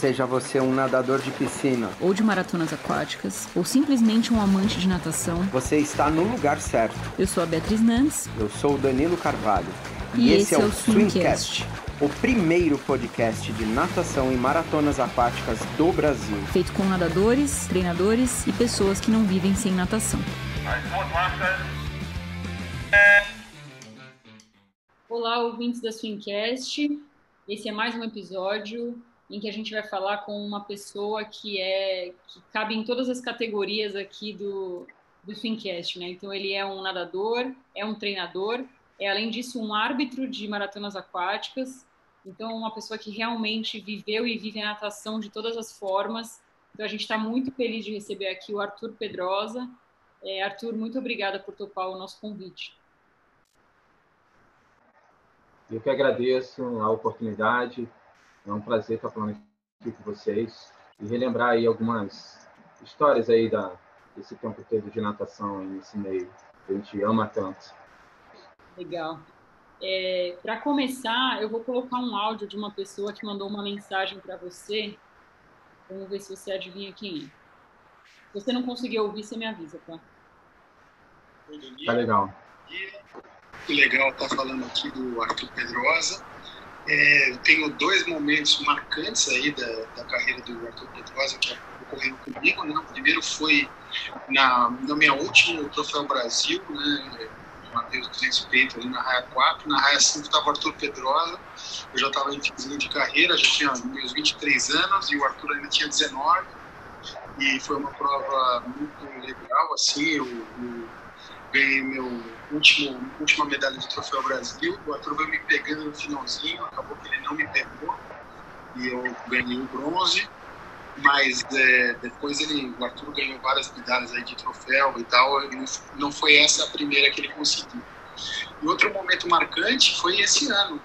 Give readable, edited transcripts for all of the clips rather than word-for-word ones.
Seja você um nadador de piscina ou de maratonas aquáticas, ou simplesmente um amante de natação, você está no lugar certo. Eu sou a Beatriz Nantes. Eu sou o Danilo Carvalho. E esse é o Swimcast, o primeiro podcast de natação e maratonas aquáticas do Brasil. Feito com nadadores, treinadores e pessoas que não vivem sem natação. Olá, ouvintes da Swimcast. Esse é mais um episódio em que a gente vai falar com uma pessoa que cabe em todas as categorias aqui do Swimcast, né? Então ele é um nadador, é um treinador, é além disso um árbitro de maratonas aquáticas, então uma pessoa que realmente viveu e vive a natação de todas as formas. Então a gente está muito feliz de receber aqui o Arthur Pedrosa. Arthur, muito obrigada por topar o nosso convite. Eu que agradeço a oportunidade. É um prazer estar falando aqui com vocês e relembrar aí algumas histórias aí desse tempo todo de natação nesse meio que a gente ama tanto. Legal. Para começar, eu vou colocar um áudio de uma pessoa que mandou uma mensagem para você. Vamos ver se você adivinha quem é. Se você não conseguir ouvir, você me avisa, tá? Tá legal. Que legal estar falando aqui do Arthur Pedrosa. Tenho dois momentos marcantes aí da carreira do Arthur Pedrosa que ocorreram comigo, né? O primeiro foi na minha última Troféu Brasil, né? Mateus 200 peito ali na raia 4, na raia 5 estava o Arthur Pedrosa, eu já estava em finzinho de carreira, já tinha meus 23 anos e o Arthur ainda tinha 19, e foi uma prova muito legal, assim, eu ganhei minha última medalha de Troféu Brasil, o Arthur veio me pegando no finalzinho, acabou que ele não me pegou, e eu ganhei o bronze, mas depois o Arthur ganhou várias medalhas aí de troféu e tal, e não foi essa a primeira que ele conseguiu. E outro momento marcante foi esse ano.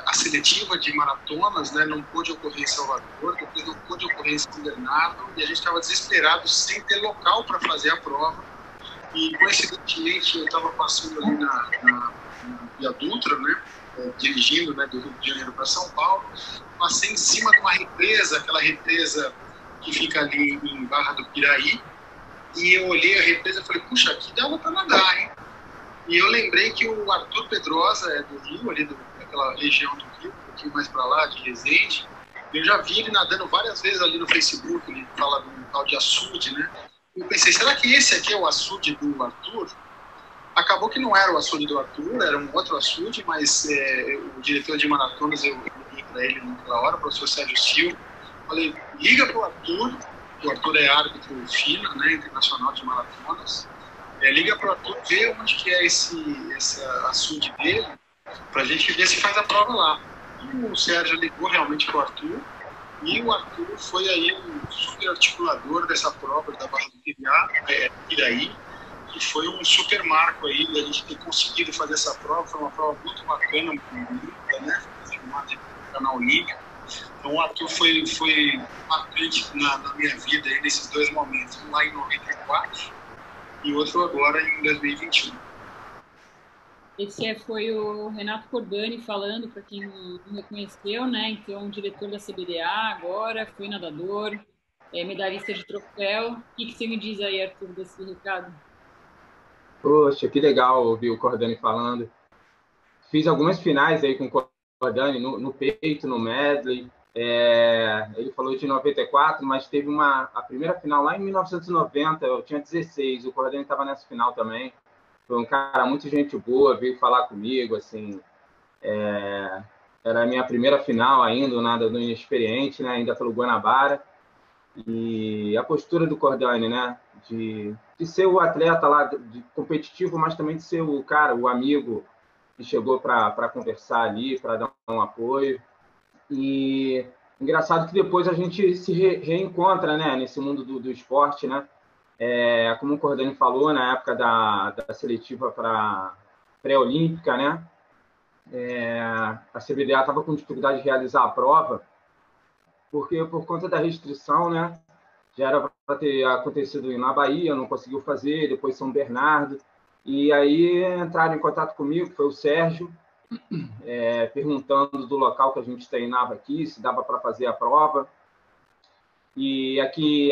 A seletiva de maratonas, né, não pôde ocorrer em Salvador, depois não pôde ocorrer em São Bernardo, e a gente estava desesperado sem ter local para fazer a prova. E coincidentemente eu estava passando ali na Via Dutra, né, dirigindo, né, do Rio de Janeiro para São Paulo, passei em cima de uma represa, aquela represa que fica ali em Barra do Piraí, e eu olhei a represa e falei, puxa, aqui dava para nadar, hein? E eu lembrei que o Arthur Pedrosa é do Rio, ali daquela região do Rio, um pouquinho mais para lá, de Resende. Eu já vi ele nadando várias vezes ali no Facebook, ele fala de um tal de açude, né? Eu pensei, será que esse aqui é o açude do Arthur? Acabou que não era o açude do Arthur, era um outro açude, mas o diretor de maratonas, eu liguei para ele naquela hora, o professor Sérgio Silva, falei, liga para o Arthur, que o Arthur é árbitro FINA, né, internacional de maratonas, liga para o Arthur, vê onde que é esse açude dele, para a gente ver se faz a prova lá. E o Sérgio ligou realmente para o Arthur, e o Arthur foi aí um super articulador dessa prova da Barra do Piraí, que foi um super marco aí da gente ter conseguido fazer essa prova. Foi uma prova muito bacana, bonita, né? Filmada no canal Olímpico. Então o Arthur foi marcante na minha vida aí, nesses dois momentos, um lá em 94 e outro agora em 2021. Esse foi o Renato Cordani falando, para quem não reconheceu, né? Então, diretor da CBDA agora, foi nadador, medalhista de troféu. O que você me diz aí, Arthur, desse recado? Poxa, que legal ouvir o Cordani falando. Fiz algumas finais aí com o Cordani, no peito, no medley. Ele falou de 94, mas teve a primeira final lá em 1990, eu tinha 16, o Cordani estava nessa final também. Foi um cara muito gente boa, veio falar comigo, assim, era a minha primeira final ainda, nada do inexperiente, né, ainda pelo Guanabara, e a postura do Cordani, né, de ser o atleta lá, de competitivo, mas também de ser o cara, o amigo que chegou para conversar ali, para dar um apoio, e engraçado que depois a gente se reencontra, né, nesse mundo do esporte, né, como o Cordani falou, na época da seletiva para pré-olímpica, né? A CBDA estava com dificuldade de realizar a prova, porque por conta da restrição, né? Já era para ter acontecido na Bahia, não conseguiu fazer, depois São Bernardo. E aí entraram em contato comigo, foi o Sérgio, perguntando do local que a gente treinava aqui, se dava para fazer a prova. E aqui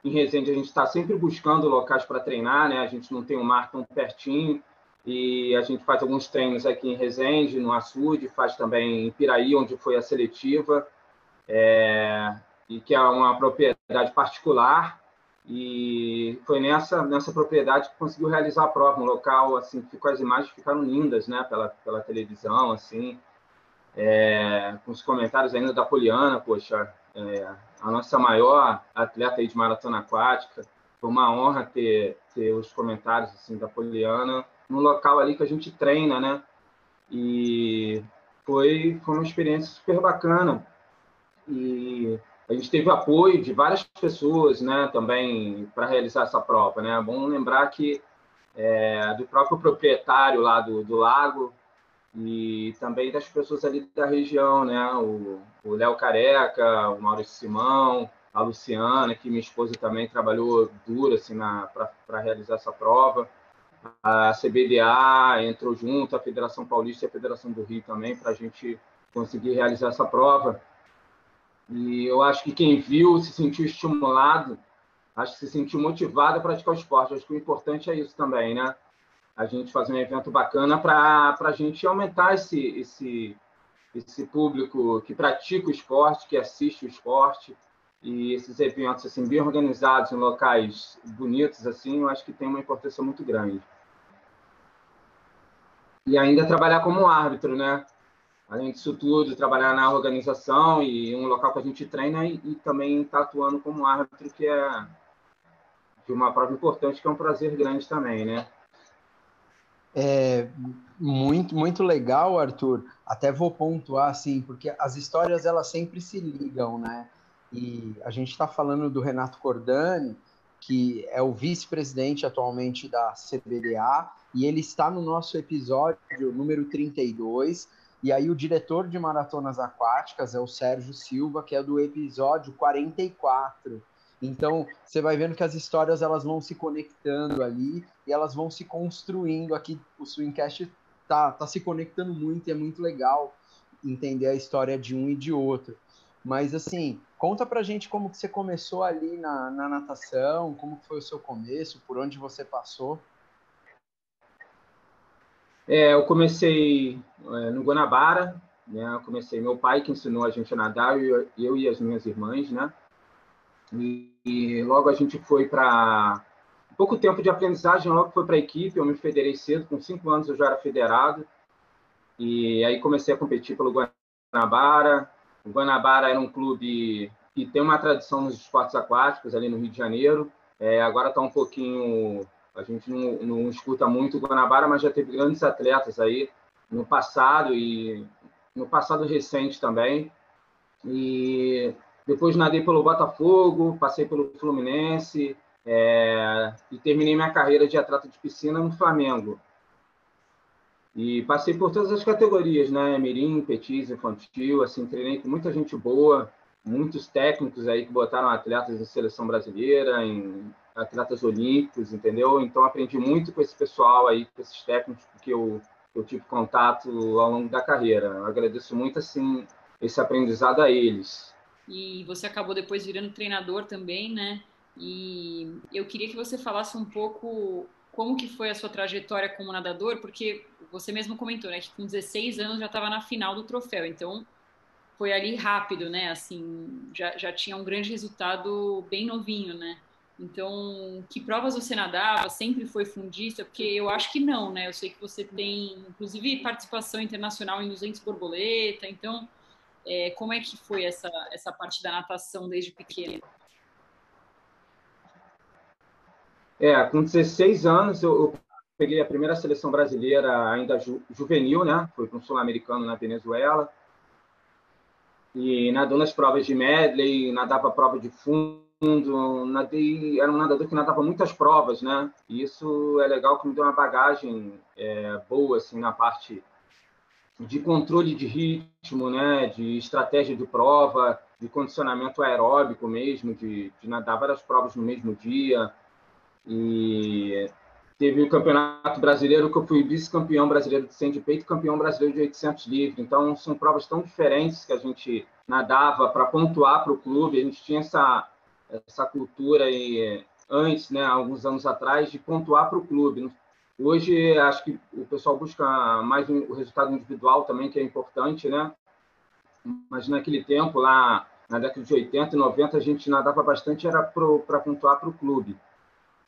em Resende, a gente está sempre buscando locais para treinar, né? A gente não tem um mar tão pertinho, e a gente faz alguns treinos aqui em Resende, no Açude, faz também em Piraí, onde foi a seletiva, e que é uma propriedade particular, e foi nessa propriedade que conseguiu realizar a prova, um local assim, que as imagens ficaram lindas, né? Pela televisão, assim, com os comentários ainda da Poliana, poxa, a nossa maior atleta aí de maratona aquática. Foi uma honra ter os comentários assim, da Poliana no local ali que a gente treina, né? E foi uma experiência super bacana. E a gente teve apoio de várias pessoas, né, também para realizar essa prova, né? É bom lembrar que do próprio proprietário lá do lago, e também das pessoas ali da região, né? O Léo Careca, o Maurício Simão, a Luciana, que minha esposa também trabalhou duro assim, para realizar essa prova. A CBDA entrou junto, a Federação Paulista e a Federação do Rio também, para a gente conseguir realizar essa prova. E eu acho que quem viu se sentiu estimulado, acho que se sentiu motivado a praticar o esporte. Acho que o importante é isso também, né? A gente fazer um evento bacana para a gente aumentar esse público que pratica o esporte, que assiste o esporte, e esses eventos assim bem organizados em locais bonitos assim, eu acho que tem uma importância muito grande. E ainda trabalhar como árbitro, né? Além disso tudo, trabalhar na organização e um local que a gente treina e também estar atuando como árbitro, que é de uma prova importante, que é um prazer grande também, né? Muito, muito legal, Arthur. Até vou pontuar, assim, porque as histórias, elas sempre se ligam, né? E a gente está falando do Renato Cordani, que é o vice-presidente atualmente da CBDA, e ele está no nosso episódio número 32, e aí o diretor de maratonas aquáticas é o Sérgio Silva, que é do episódio 44. Então, você vai vendo que as histórias elas vão se conectando ali e elas vão se construindo aqui. O Swincast tá se conectando muito e é muito legal entender a história de um e de outro. Mas, assim, conta pra gente como que você começou ali na natação, como que foi o seu começo, por onde você passou. Eu comecei no Guanabara, né? Meu pai que ensinou a gente a nadar, eu e as minhas irmãs, né? E logo a gente foi para pouco tempo de aprendizagem, logo foi para a equipe. Eu me federei cedo, com 5 anos eu já era federado, e aí comecei a competir pelo Guanabara. O Guanabara era um clube que tem uma tradição nos esportes aquáticos ali no Rio de Janeiro. Agora está um pouquinho, a gente não escuta muito o Guanabara, mas já teve grandes atletas aí no passado e no passado recente também. E depois nadei pelo Botafogo, passei pelo Fluminense, e terminei minha carreira de atleta de piscina no Flamengo. E passei por todas as categorias, né? Mirim, petis, infantil, assim, treinei com muita gente boa, muitos técnicos aí que botaram atletas em seleção brasileira, em atletas olímpicos, entendeu? Então aprendi muito com esse pessoal aí, com esses técnicos que eu tive contato ao longo da carreira. Eu agradeço muito, assim, esse aprendizado a eles. E você acabou depois virando treinador também, né? E eu queria que você falasse um pouco como que foi a sua trajetória como nadador, porque você mesmo comentou, né, que com 16 anos já estava na final do troféu, então foi ali rápido, né? Assim, já tinha um grande resultado bem novinho, né? Então, que provas você nadava? Sempre foi fundista? Porque eu acho que não, né? Eu sei que você tem, inclusive, participação internacional em 200 borboleta. Então, como é que foi essa parte da natação desde pequeno? Com 16 anos, eu peguei a primeira seleção brasileira ainda juvenil, né? Fui para um sul-americano na Venezuela. E nadou nas provas de medley, nadava prova de fundo, era um nadador que nadava muitas provas, né? E isso é legal, que me deu uma bagagem boa, assim, na parte de controle de ritmo, né? De estratégia de prova, de condicionamento aeróbico mesmo, de nadar várias provas no mesmo dia. E Teve o Campeonato Brasileiro, que eu fui vice-campeão brasileiro de 100 de peito e campeão brasileiro de 800 livre. Então, são provas tão diferentes que a gente nadava para pontuar para o clube. A gente tinha essa cultura aí, antes, né, alguns anos atrás, de pontuar para o clube. Hoje, acho que o pessoal busca mais o resultado individual também, que é importante, né? Mas naquele tempo, lá na década de 80 e 90, a gente nadava bastante, era para pontuar para o clube.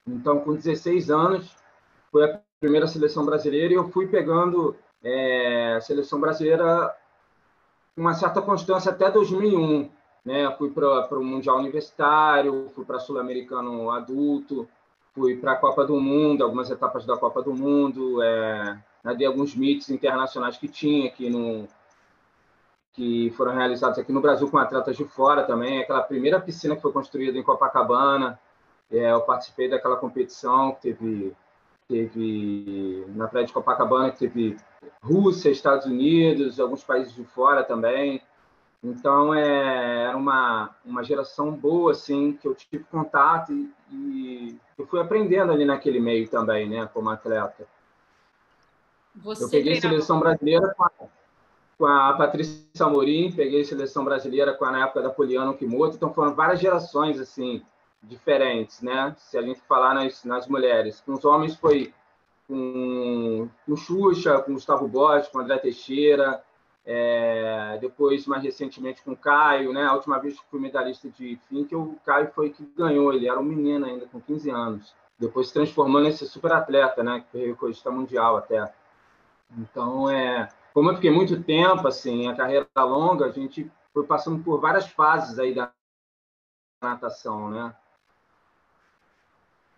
Então, com 16 anos, foi a primeira seleção brasileira e eu fui pegando a seleção brasileira com uma certa constância até 2001. Né? Fui para o Mundial Universitário, fui para Sul-Americano Adulto, fui para a Copa do Mundo, algumas etapas da Copa do Mundo, nadei alguns meets internacionais que tinha aqui que foram realizados aqui no Brasil com atletas de fora também. Aquela primeira piscina que foi construída em Copacabana, eu participei daquela competição que teve na praia de Copacabana, que teve Rússia, Estados Unidos, alguns países de fora também. Então, era uma geração boa, assim, que eu tive contato e eu fui aprendendo ali naquele meio também, né, como atleta. Eu peguei seleção brasileira com a Patrícia Amorim, peguei seleção brasileira na época da Poliana Okimoto, então foram várias gerações, assim, diferentes, né? Se a gente falar nas mulheres. Com os homens foi com Xuxa, com Gustavo Borges, com André Teixeira, depois, mais recentemente, com o Caio, né? A última vez que fui medalhista de fink, o Caio foi que ganhou, ele era um menino ainda, com 15 anos. Depois se transformou nesse super atleta, né? Que foi recordista mundial até. Então, como eu fiquei muito tempo, assim, a carreira longa, a gente foi passando por várias fases aí da natação, né?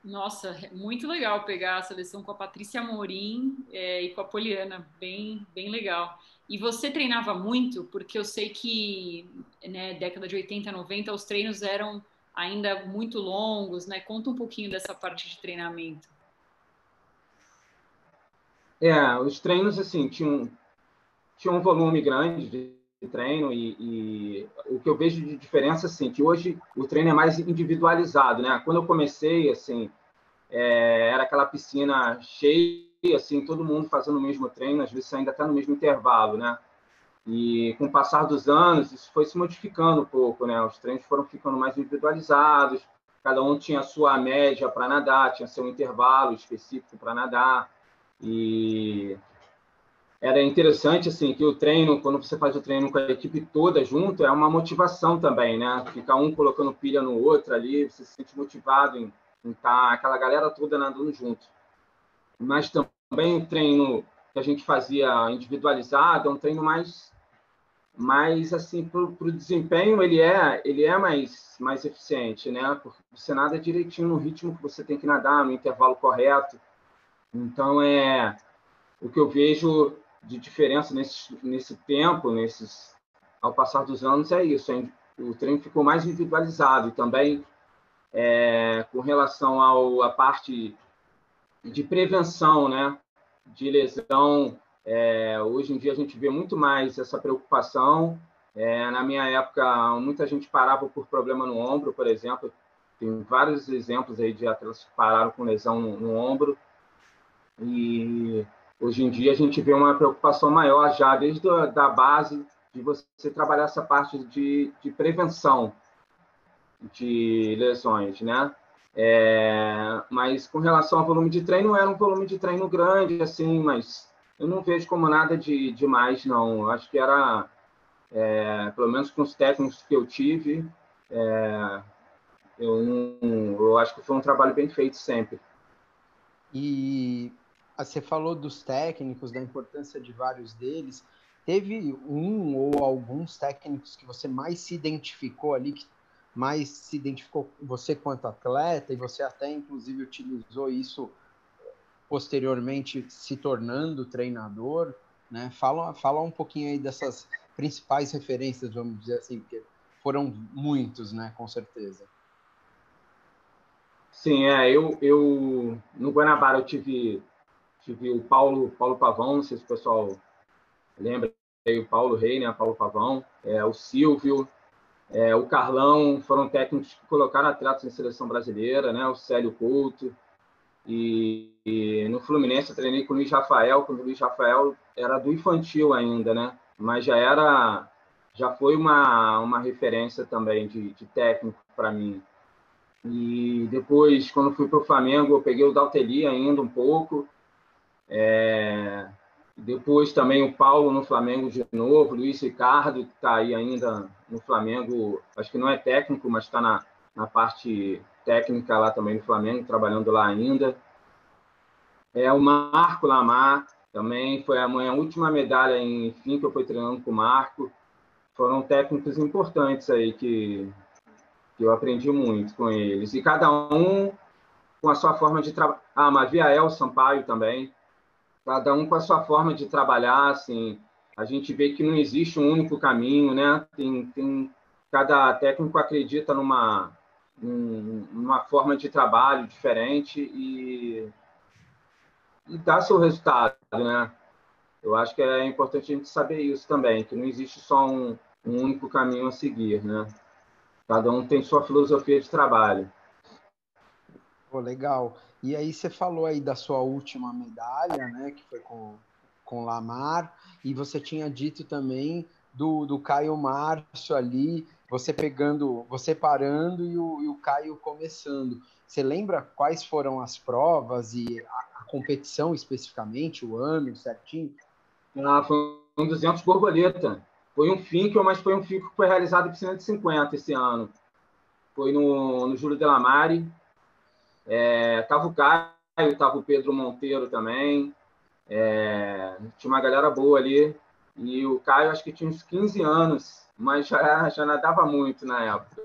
Nossa, muito legal pegar a seleção com a Patrícia Amorim e com a Poliana, bem, bem legal. E você treinava muito? Porque eu sei que, né, década de 80, 90, os treinos eram ainda muito longos, né? Conta um pouquinho dessa parte de treinamento. Os treinos, assim, tinham um volume grande de treino e o que eu vejo de diferença, assim, que hoje o treino é mais individualizado, né? Quando eu comecei, assim, era aquela piscina cheia, assim, todo mundo fazendo o mesmo treino, às vezes ainda até no mesmo intervalo, né? E com o passar dos anos, isso foi se modificando um pouco, né? Os treinos foram ficando mais individualizados, cada um tinha a sua média para nadar, tinha seu intervalo específico para nadar. E era interessante, assim, que o treino, quando você faz o treino com a equipe toda junto, é uma motivação também, né? Ficar um colocando pilha no outro ali, você se sente motivado em estar aquela galera toda nadando junto. Mas também o treino que a gente fazia individualizado é um treino mais assim, para o desempenho, ele é mais eficiente, né? Porque você nada direitinho no ritmo que você tem que nadar, no intervalo correto. Então, o que eu vejo de diferença nesse tempo, ao passar dos anos, é isso. O treino ficou mais individualizado. E também, com relação à parte de prevenção, né? De lesão, hoje em dia a gente vê muito mais essa preocupação. Na minha época, muita gente parava por problema no ombro, por exemplo. Tem vários exemplos aí de atletas que pararam com lesão no ombro. E hoje em dia a gente vê uma preocupação maior já desde da base de você trabalhar essa parte de prevenção de lesões, né? Mas com relação ao volume de treino, era um volume de treino grande, assim, mas eu não vejo como nada de demais, não. Eu acho que era, pelo menos com os técnicos que eu tive, eu acho que foi um trabalho bem feito sempre. E você falou dos técnicos, da importância de vários deles. Teve um ou alguns técnicos que você mais se identificou ali, que mais se identificou você quanto atleta, e você até, inclusive, utilizou isso posteriormente se tornando treinador, né? Fala um pouquinho aí dessas principais referências, vamos dizer assim, porque foram muitos, né? Com certeza. Sim, eu no Guanabara eu tive o Paulo Pavão, não sei se o pessoal lembra, o Paulo Rei, né? Paulo Pavão, o Silvio, o Carlão, foram técnicos que colocaram atletas em seleção brasileira, né? O Célio Couto. E no Fluminense eu treinei com o Luiz Rafael, quando o Luiz Rafael era do infantil ainda, né? Mas já foi uma referência também de técnico para mim. E depois, quando fui para o Flamengo, eu peguei o Dalteli ainda um pouco. Depois também o Paulo no Flamengo de novo, o Luiz Ricardo, que está aí ainda no Flamengo, acho que não é técnico, mas está na parte técnica lá também no Flamengo, trabalhando lá ainda. O Marco Lamar também, foi a minha última medalha em fim que eu fui treinando com o Marco. Foram técnicos importantes aí que eu aprendi muito com eles. E cada um com a sua forma de trabalhar. Maviael Sampaio também. Cada um com a sua forma de trabalhar, assim. A gente vê que não existe um único caminho, né? Cada técnico acredita numa forma de trabalho diferente e dá seu resultado, né? Eu acho que é importante a gente saber isso também, que não existe só um único caminho a seguir, né? Cada um tem sua filosofia de trabalho. Pô, legal. E aí você falou aí da sua última medalha, né, que foi com Lamar, e você tinha dito também do Caio Márcio ali, você parando e o Caio começando. Você lembra quais foram as provas e a competição especificamente, o ano certinho? Foi um 200 borboleta. Foi um finkel, mas foi um finkel que foi realizado em piscina de 50 esse ano. Foi no Júlio Delamare. Tava o Caio, tava o Pedro Monteiro também. Tinha uma galera boa ali. E o Caio, acho que tinha uns 15 anos, mas já nadava muito na época.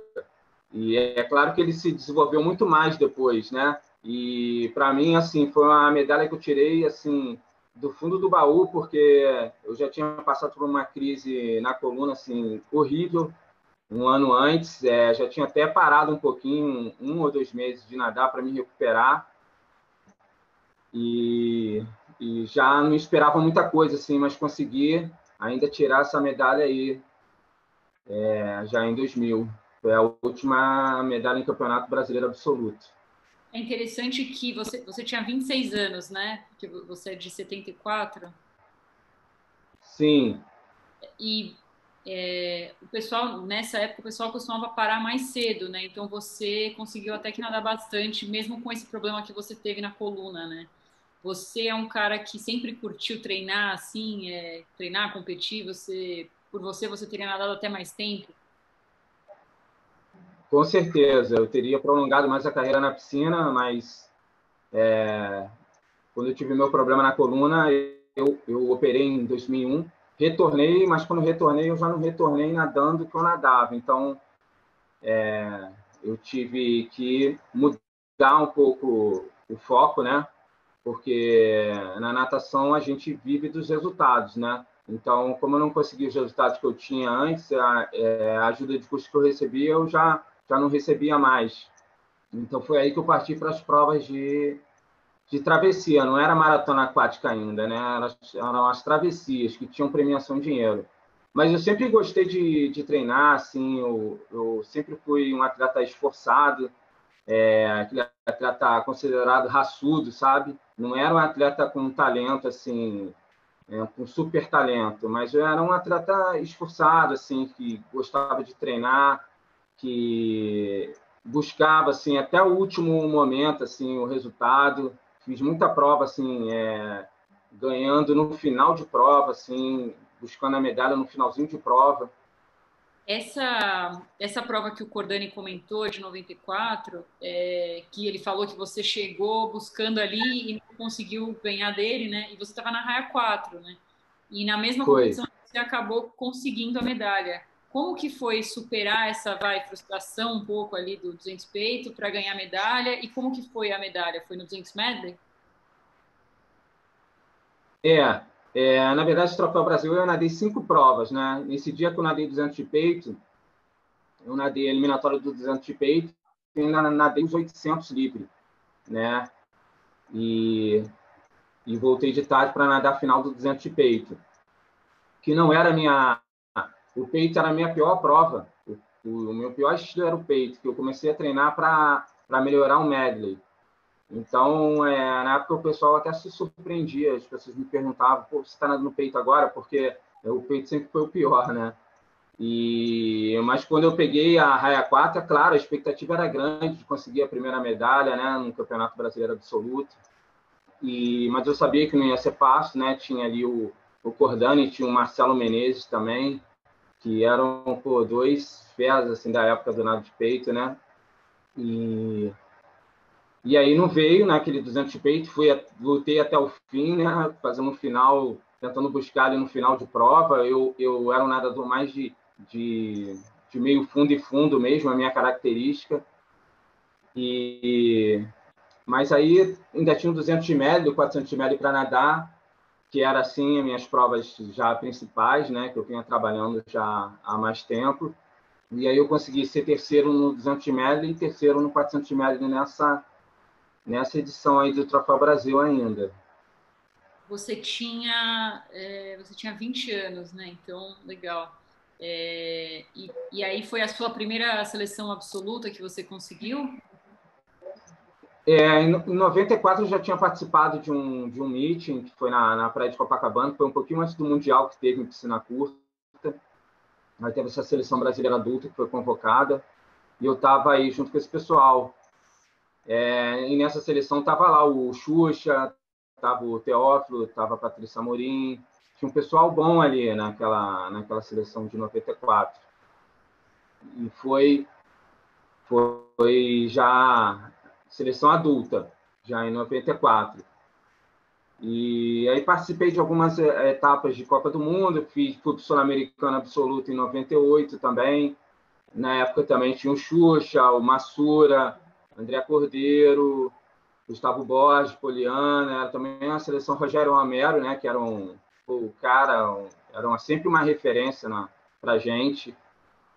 E é claro que ele se desenvolveu muito mais depois, né? E para mim, assim, foi uma medalha que eu tirei, assim, do fundo do baú, porque eu já tinha passado por uma crise na coluna, assim, horrível, um ano antes. Já tinha até parado um pouquinho, 1 ou 2 meses de nadar para me recuperar. E já não esperava muita coisa, assim, mas consegui ainda tirar essa medalha aí, já em 2000. Foi a última medalha em Campeonato Brasileiro Absoluto. É interessante que você tinha 26 anos, né? Porque você é de 74. Sim. E o pessoal, nessa época, o pessoal costumava parar mais cedo, né? Então você conseguiu até que nadar bastante, mesmo com esse problema que você teve na coluna, né? Você é um cara que sempre curtiu treinar, assim, treinar, competir. Por você teria nadado até mais tempo? Com certeza, eu teria prolongado mais a carreira na piscina, mas quando eu tive meu problema na coluna, eu operei em 2001, retornei, mas quando retornei, eu já não retornei nadando que eu nadava. Então, eu tive que mudar um pouco o foco, né? Porque na natação a gente vive dos resultados, né? Então, como eu não consegui os resultados que eu tinha antes, a ajuda de custo que eu recebia, eu já não recebia mais. Então, foi aí que eu parti para as provas de travessia. Não era maratona aquática ainda, né? Eram as travessias, que tinham premiação em dinheiro. Mas eu sempre gostei de treinar, assim, eu sempre fui um atleta esforçado, aquele atleta considerado raçudo, sabe? Não era um atleta com talento, assim, com super talento, mas eu era um atleta esforçado, assim, que gostava de treinar, que buscava, assim, até o último momento, assim, o resultado. Fiz muita prova, assim, ganhando no final de prova, assim, buscando a medalha no finalzinho de prova. Essa prova que o Cordani comentou, de 94, que ele falou que você chegou buscando ali e não conseguiu ganhar dele, né? E você estava na raia 4, né? E na mesma competição você acabou conseguindo a medalha. Como que foi superar essa frustração um pouco ali do 200 peito para ganhar a medalha? E como que foi a medalha? Foi no 200 medley? Na verdade, o Troféu Brasil eu nadei 5 provas, né? Nesse dia que eu nadei 200 de peito, eu nadei a eliminatória do 200 de peito e ainda nadei os 800 livre, né? E voltei de tarde para nadar a final do 200 de peito, que não era o peito era a minha pior prova. O meu pior estilo era o peito, que eu comecei a treinar para melhorar o medley. Então, na época, o pessoal até se surpreendia. As pessoas me perguntavam, pô, você está nadando no peito agora? Porque o peito sempre foi o pior, né? Mas quando eu peguei a raia 4, é claro, a expectativa era grande de conseguir a primeira medalha, né, no Campeonato Brasileiro Absoluto. Mas eu sabia que não ia ser fácil, né? Tinha ali o Cordani, tinha o Marcelo Menezes também, que eram, pô, dois feras assim, da época do nado de peito, né? E aí não veio, né, aquele 200 de peito, lutei até o fim, né, fazendo um final, tentando buscar ali no final de prova. Eu era um nadador mais de meio fundo e fundo mesmo, a minha característica. Mas aí ainda tinha o 200 de médio, o 400 de médio para nadar, que era assim as minhas provas já principais, né, que eu vinha trabalhando já há mais tempo. E aí eu consegui ser terceiro no 200 de médio e terceiro no 400 de médio nessa edição aí do Troféu Brasil ainda. Você tinha 20 anos, né? Então, legal. E aí foi a sua primeira seleção absoluta que você conseguiu? Em 94 eu já tinha participado de um meeting que foi na praia de Copacabana, que foi um pouquinho antes do Mundial que teve em piscina curta. Aí teve essa seleção brasileira adulta que foi convocada e eu estava aí junto com esse pessoal. E nessa seleção estava lá o Xuxa, estava o Teófilo, estava a Patrícia Amorim, tinha um pessoal bom ali naquela seleção de 94. E foi já seleção adulta, já em 94. E aí participei de algumas etapas de Copa do Mundo, fui para o Sul-Americano Absoluto em 98 também. Na época também tinha o Xuxa, o Massura, André Cordeiro, Gustavo Borges, Poliana, era também a seleção Rogério Romero, né, que era era sempre uma referência para a gente,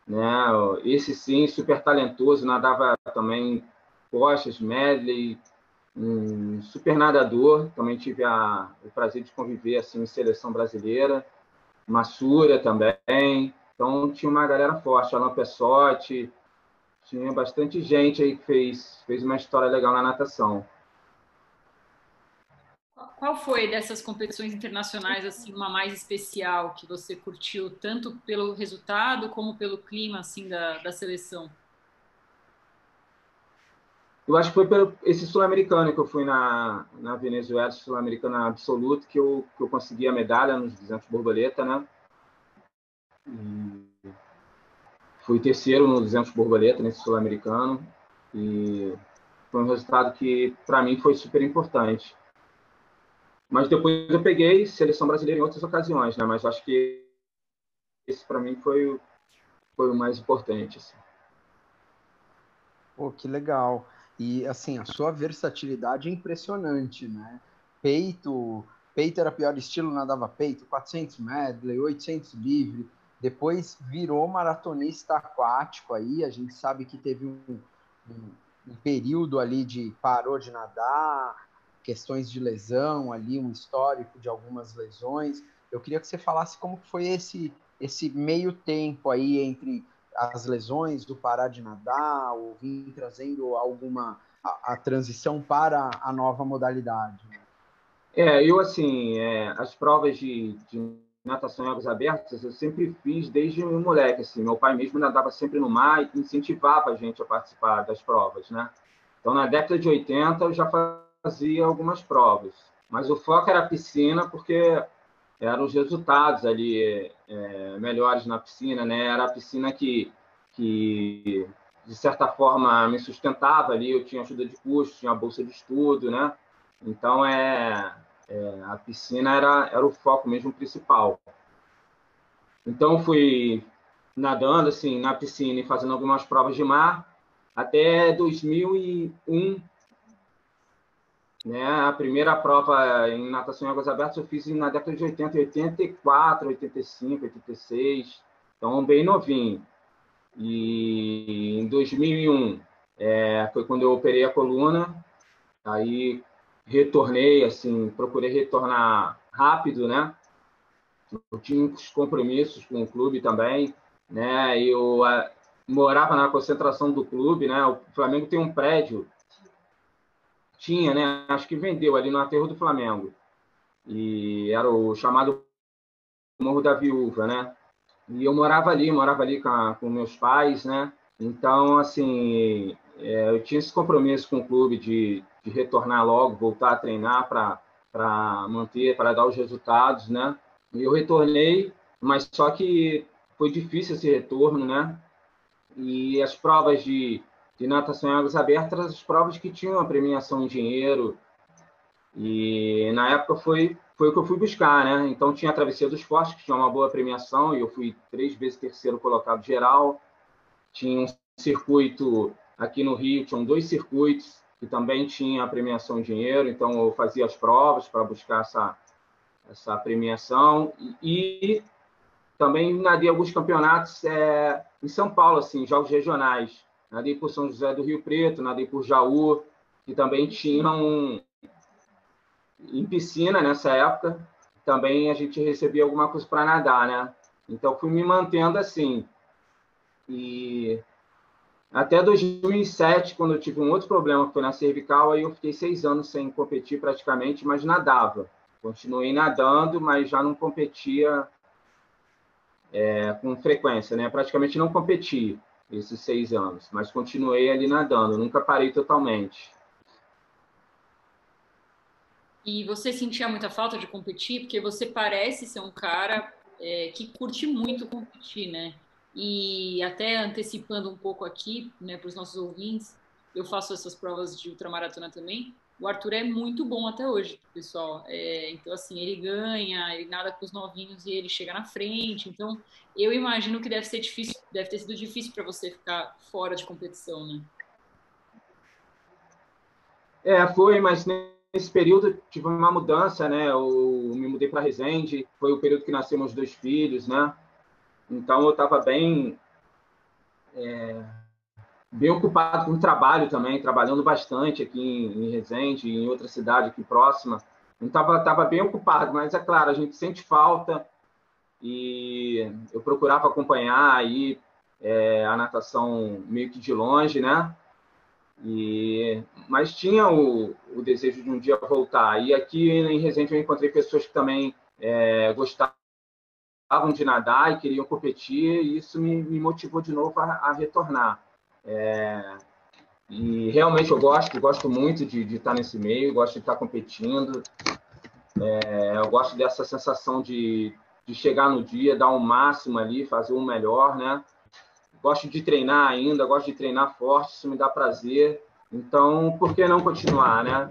né? Esse sim, super talentoso, nadava também costas, medley, um super nadador, também tive o prazer de conviver assim em seleção brasileira, Massura também, então tinha uma galera forte, Alan Pessotti, tinha bastante gente aí que fez uma história legal na natação. Qual foi dessas competições internacionais assim uma mais especial que você curtiu tanto pelo resultado como pelo clima assim da seleção? Eu acho que foi pelo esse sul-americano que eu fui na Venezuela, sul-americana absoluto, que eu consegui a medalha nos 200 borboleta, né? E fui terceiro no 200 borboleta nesse sul-americano e foi um resultado que para mim foi super importante. Mas depois eu peguei seleção brasileira em outras ocasiões, né? Mas acho que esse para mim foi o mais importante. Assim. Pô, que legal. E assim, a sua versatilidade é impressionante, né? Peito era pior estilo, nadava peito, 400 medley, 800 livre. Depois virou maratonista aquático aí, a gente sabe que teve um período ali de parou de nadar, questões de lesão ali, um histórico de algumas lesões. Eu queria que você falasse como foi esse meio tempo aí entre as lesões, do parar de nadar, ou vir trazendo a transição para a nova modalidade. Eu assim, as provas de natação em águas abertas eu sempre fiz desde um moleque, assim. Meu pai mesmo nadava sempre no mar e incentivava a gente a participar das provas, né? Então, na década de 80 eu já fazia algumas provas, mas o foco era a piscina porque eram os resultados ali melhores na piscina, né? Era a piscina que de certa forma me sustentava ali, eu tinha ajuda de custo, tinha bolsa de estudo, né? Então a piscina era o foco mesmo principal. Então fui nadando assim na piscina e fazendo algumas provas de mar até 2001. Né? A primeira prova em natação em águas abertas eu fiz na década de 80, 84, 85, 86, então bem novinho. E em 2001 foi quando eu operei a coluna, aí retornei, assim, procurei retornar rápido, né? Eu tinha uns compromissos com o clube também, né? Eu morava na concentração do clube, né? O Flamengo tem um prédio tinha, né? Acho que vendeu ali no aterro do Flamengo. E era o chamado Morro da Viúva, né? E eu morava ali com meus pais, né? Então, assim, eu tinha esse compromisso com o clube de retornar logo, voltar a treinar para manter, para dar os resultados, né? E eu retornei, mas só que foi difícil esse retorno, né? E as provas de natação em águas abertas, as provas que tinham a premiação em dinheiro, e na época foi o que eu fui buscar, né? Então tinha a Travessia dos Fortes, que tinha uma boa premiação, e eu fui 3 vezes terceiro colocado geral. Tinha um circuito aqui no Rio, tinham 2 circuitos que também tinha a premiação em dinheiro, então eu fazia as provas para buscar essa premiação. E também nadei alguns campeonatos em São Paulo, assim, jogos regionais. Nadei por São José do Rio Preto, nadei por Jaú, que também tinham em piscina nessa época. Também a gente recebia alguma coisa para nadar, né? Então fui me mantendo assim. E até 2007, quando eu tive um outro problema, que foi na cervical, aí eu fiquei 6 anos sem competir praticamente, mas nadava. Continuei nadando, mas já não competia com frequência, né? Praticamente não competi esses 6 anos, mas continuei ali nadando, nunca parei totalmente. E você sentia muita falta de competir? Porque você parece ser um cara que curte muito competir, né? E até antecipando um pouco aqui, né, para os nossos ouvintes, eu faço essas provas de ultramaratona também. O Arthur é muito bom até hoje, pessoal. Então, assim, ele ganha, ele nada com os novinhos e ele chega na frente. Então, eu imagino que deve ser difícil, deve ter sido difícil para você ficar fora de competição, né? Foi, mas nesse período tive uma mudança, né? Eu me mudei para Resende, foi o período que nasceram meus 2 filhos, né? Então eu estava bem ocupado com o trabalho também, trabalhando bastante aqui em Resende, em outra cidade aqui próxima. Então estava bem ocupado, mas é claro, a gente sente falta e eu procurava acompanhar aí a natação meio que de longe, né? Mas tinha o desejo de um dia voltar. E aqui em Resende eu encontrei pessoas que também gostavam de nadar e queriam competir, e isso me motivou de novo a retornar. E realmente eu gosto muito de estar nesse meio, gosto de estar competindo. Eu gosto dessa sensação de chegar no dia, dar o máximo ali, fazer o melhor, né? Gosto de treinar ainda, gosto de treinar forte, isso me dá prazer. Então, por que não continuar, né?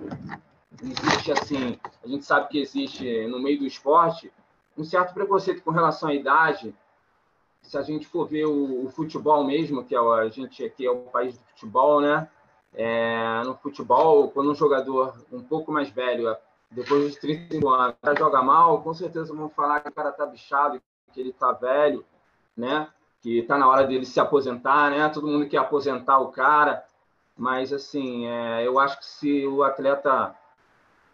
Existe, assim, a gente sabe que existe no meio do esporte um certo preconceito com relação à idade. Se a gente for ver o futebol mesmo, que a gente aqui é o país do futebol, né? No futebol, quando um jogador um pouco mais velho, depois dos 35 anos, joga mal, com certeza vão falar que o cara tá bichado, que ele tá velho, né? Que está na hora dele se aposentar, né? Todo mundo quer aposentar o cara, mas assim, eu acho que se o atleta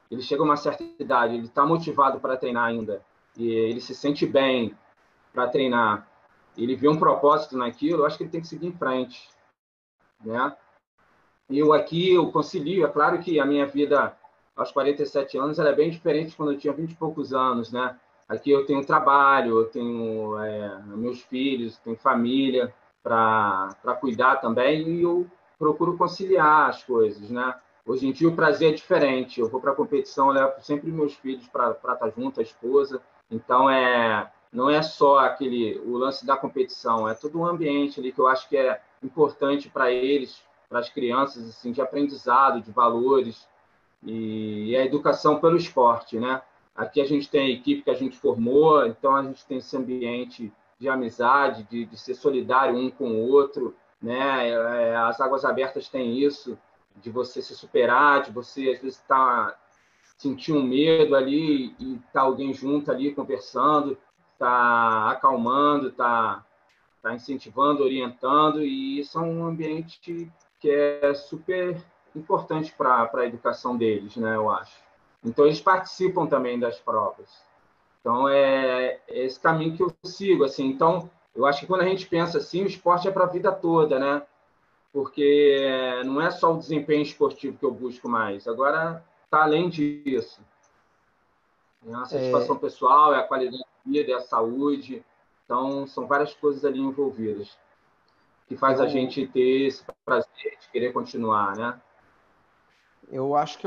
ele chega a uma certa idade, ele está motivado para treinar ainda, e ele se sente bem para treinar, ele vê um propósito naquilo, eu acho que ele tem que seguir em frente, né? Eu concilio, é claro que a minha vida aos 47 anos ela é bem diferente de quando eu tinha 20 e poucos anos, né? Aqui eu tenho trabalho, eu tenho meus filhos, tenho família para cuidar também, e eu procuro conciliar as coisas, né? Hoje em dia o prazer é diferente. Eu vou para a competição, eu levo sempre meus filhos para estar junto, a esposa. Então não é só o lance da competição, é todo um ambiente ali que eu acho que é importante para eles, para as crianças, assim, de aprendizado, de valores e a educação pelo esporte, né? Aqui a gente tem a equipe que a gente formou, então a gente tem esse ambiente de amizade, de ser solidário um com o outro, né? As águas abertas têm isso, de você se superar, de você às vezes sentir um medo ali e tá alguém junto ali conversando, tá acalmando, tá incentivando, orientando, e isso é um ambiente que é super importante para a educação deles, né, eu acho. Então, eles participam também das provas. Então, é esse caminho que eu sigo, assim. Então, eu acho que quando a gente pensa assim, o esporte é para a vida toda, né? porque não é só o desempenho esportivo que eu busco mais, agora está além disso. É a satisfação pessoal, é a qualidade de vida, é a saúde. Então, são várias coisas ali envolvidas que faz a gente ter esse prazer de querer continuar, né? Eu acho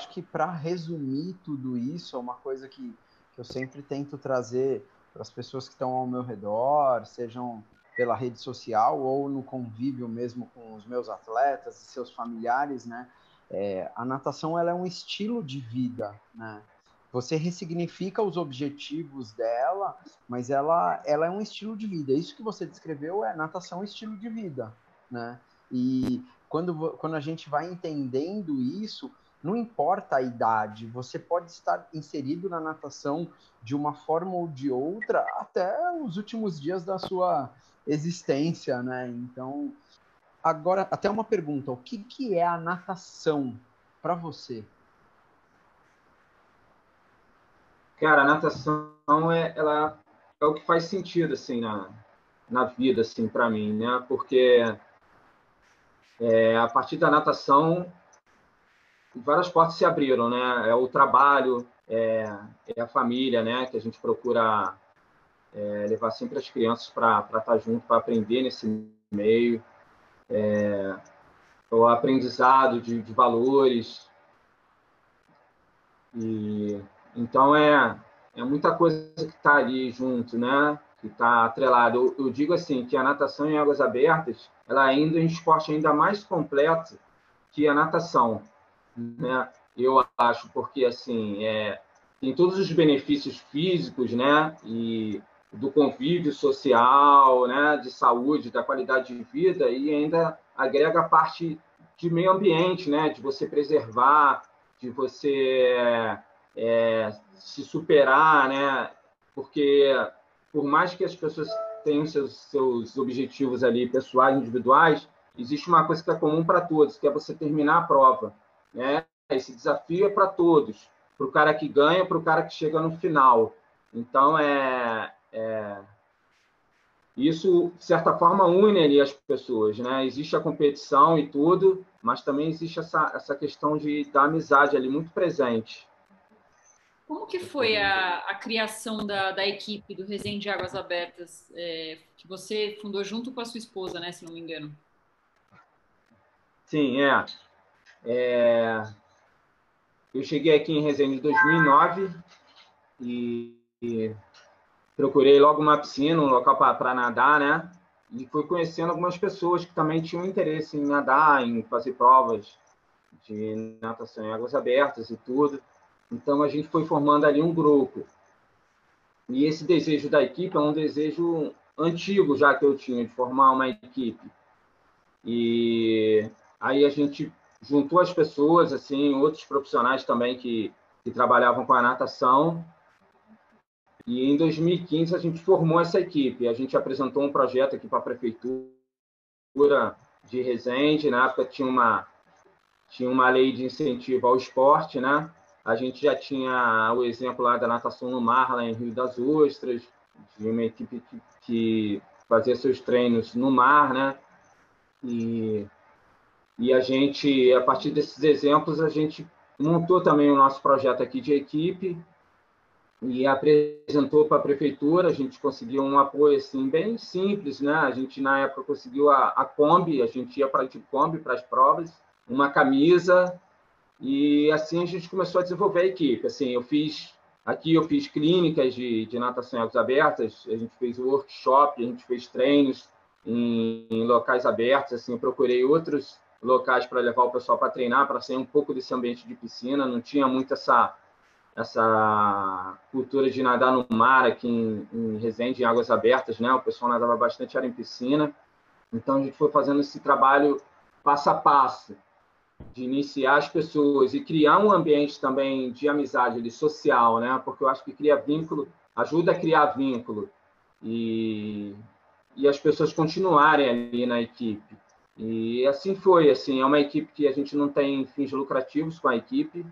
que para resumir tudo isso, é uma coisa que eu sempre tento trazer para as pessoas que estão ao meu redor, sejam pela rede social ou no convívio mesmo com os meus atletas e seus familiares, né? A natação ela é um estilo de vida, né? Você ressignifica os objetivos dela, mas ela é um estilo de vida. Isso que você descreveu é natação estilo de vida, né? E quando a gente vai entendendo isso, não importa a idade, você pode estar inserido na natação de uma forma ou de outra até os últimos dias da sua existência, né? Então, agora, até uma pergunta: o que é a natação para você? Cara, a natação ela é o que faz sentido assim na vida assim para mim, né? Porque a partir da natação várias portas se abriram, né? É o trabalho, é a família, né? Que a gente procura levar sempre as crianças para estar junto, para aprender nesse meio, o aprendizado de valores. E então é muita coisa que está ali junto, né? Que está atrelado. Eu digo assim que a natação em águas abertas, ela ainda é um esporte ainda mais completo que a natação, né? Eu acho, porque assim tem todos os benefícios físicos, né? E do convívio social, né? De saúde, da qualidade de vida, e ainda agrega a parte de meio ambiente, né? De você preservar, de você se superar, né? Porque por mais que as pessoas tenham seus objetivos ali pessoais, individuais, existe uma coisa que é comum para todos, que é você terminar a prova, né? Esse desafio é para todos, para o cara que ganha, para o cara que chega no final. Então, isso, de certa forma, une ali as pessoas, né? Existe a competição e tudo, mas também existe essa questão da amizade ali muito presente. Como que foi a criação da equipe do Resende de Águas Abertas, que você fundou junto com a sua esposa, né, se não me engano? Sim, eu cheguei aqui em Resende em 2009 e procurei logo uma piscina, um local para nadar, né? E fui conhecendo algumas pessoas que também tinham interesse em nadar, em fazer provas de natação em águas abertas e tudo. Então, a gente foi formando ali um grupo. E esse desejo da equipe é um desejo antigo já que eu tinha, de formar uma equipe. E aí a gente juntou as pessoas, assim, outros profissionais também que trabalhavam com a natação. E em 2015 a gente formou essa equipe. A gente apresentou um projeto aqui para a prefeitura de Resende. Na época tinha uma lei de incentivo ao esporte, né? A gente já tinha o exemplo lá da natação no mar, lá em Rio das Ostras, de uma equipe que fazia seus treinos no mar, né? E a gente, a partir desses exemplos, a gente montou também o nosso projeto aqui de equipe e apresentou para a prefeitura. A gente conseguiu um apoio assim bem simples, né? A gente na época conseguiu a Kombi, a gente ia para de Kombi para as provas, uma camisa, e assim a gente começou a desenvolver a equipe. Assim, eu fiz clínicas de natação em águas abertas, a gente fez workshop, a gente fez treinos em locais abertos. Assim, eu procurei outros locais para levar o pessoal para treinar, para sair um pouco desse ambiente de piscina. Não tinha muito essa cultura de nadar no mar aqui em Resende, em águas abertas, né? O pessoal nadava bastante, era em piscina. Então, a gente foi fazendo esse trabalho passo a passo, de iniciar as pessoas e criar um ambiente também de amizade, ali, social, né? Porque eu acho que cria vínculo, ajuda a criar vínculo e as pessoas continuarem ali na equipe. E assim foi, assim, é uma equipe que a gente não tem fins lucrativos com a equipe.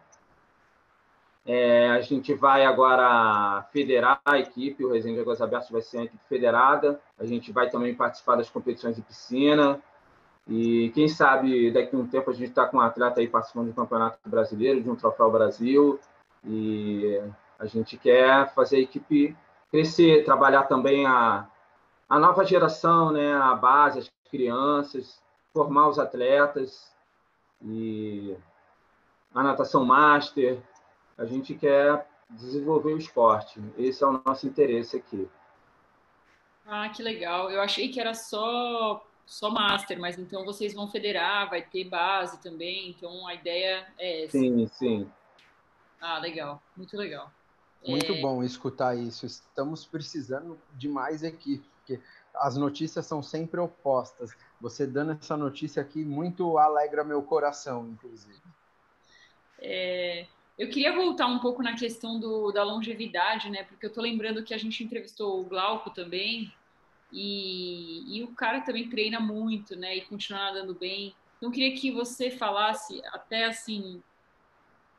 A gente vai agora federar a equipe, o Resende de Águas Abertas vai ser uma equipe federada, a gente vai também participar das competições de piscina, E quem sabe daqui a um tempo a gente está com um atleta aí participando do Campeonato Brasileiro, de um Troféu Brasil, e a gente quer fazer a equipe crescer, trabalhar também a nova geração, né? A base, as crianças, formar os atletas, e a natação master. A gente quer desenvolver o esporte. Esse é o nosso interesse aqui. Ah, que legal. Eu achei que era só master, mas então vocês vão federar, vai ter base também, então a ideia é essa. Sim, sim. Ah, legal, muito legal. Muito bom escutar isso. Estamos precisando de mais equipe, porque as notícias são sempre opostas. Você dando essa notícia aqui muito alegra meu coração, inclusive. Eu queria voltar um pouco na questão da longevidade, né? Porque eu tô lembrando que a gente entrevistou o Glauco também, e o cara também treina muito, né? E continua nadando bem. Então, eu queria que você falasse, até assim,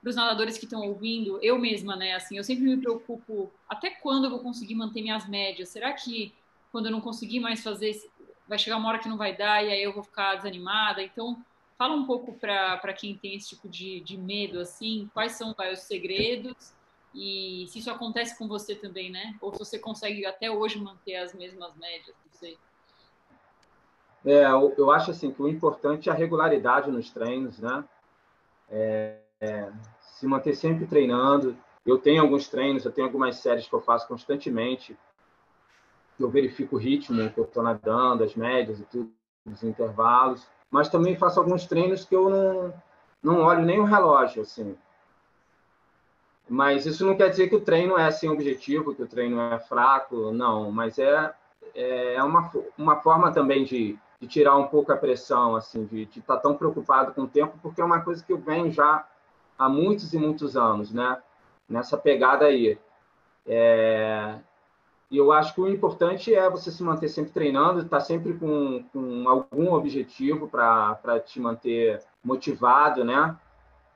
para os nadadores que estão ouvindo, eu mesma, né? Assim, eu sempre me preocupo, até quando eu vou conseguir manter minhas médias? Será que quando eu não conseguir mais fazer, vai chegar uma hora que não vai dar e aí eu vou ficar desanimada? Então, fala um pouco para quem tem esse tipo de medo, assim, quais são os segredos e se isso acontece com você também, né? Ou se você consegue até hoje manter as mesmas médias, não sei. Eu acho assim que o importante é a regularidade nos treinos, né? Se manter sempre treinando. Eu tenho alguns treinos, eu tenho algumas séries que eu faço constantemente, que eu verifico o ritmo que eu estou nadando, as médias e tudo, os intervalos, mas também faço alguns treinos que eu não olho nem o relógio, assim. Mas isso não quer dizer que o treino é sem objetivo, que o treino é fraco, não, mas é uma forma também de tirar um pouco a pressão, assim, de estar tão preocupado com o tempo, porque é uma coisa que eu venho já há muitos e muitos anos, né? Nessa pegada aí. E eu acho que o importante é você se manter sempre treinando, estar sempre com algum objetivo para te manter motivado, né?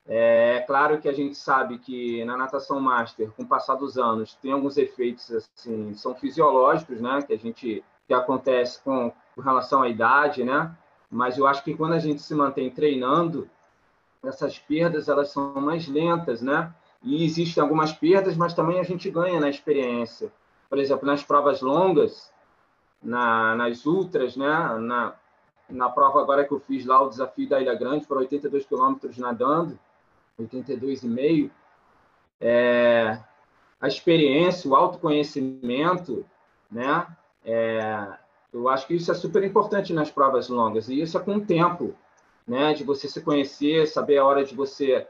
É claro que a gente sabe que na natação master, com o passar dos anos, tem alguns efeitos assim, são fisiológicos, né? Que acontece com relação à idade, né? Mas eu acho que quando a gente se mantém treinando, essas perdas elas são mais lentas, né? E existem algumas perdas, mas também a gente ganha na experiência. Por exemplo, nas provas longas, nas ultras, né? Na prova agora que eu fiz lá, o desafio da Ilha Grande, foram 82 quilômetros nadando, 82,5. A experiência, o autoconhecimento, né? Eu acho que isso é super importante nas provas longas, e isso é com o tempo, né? De você se conhecer, saber a hora de você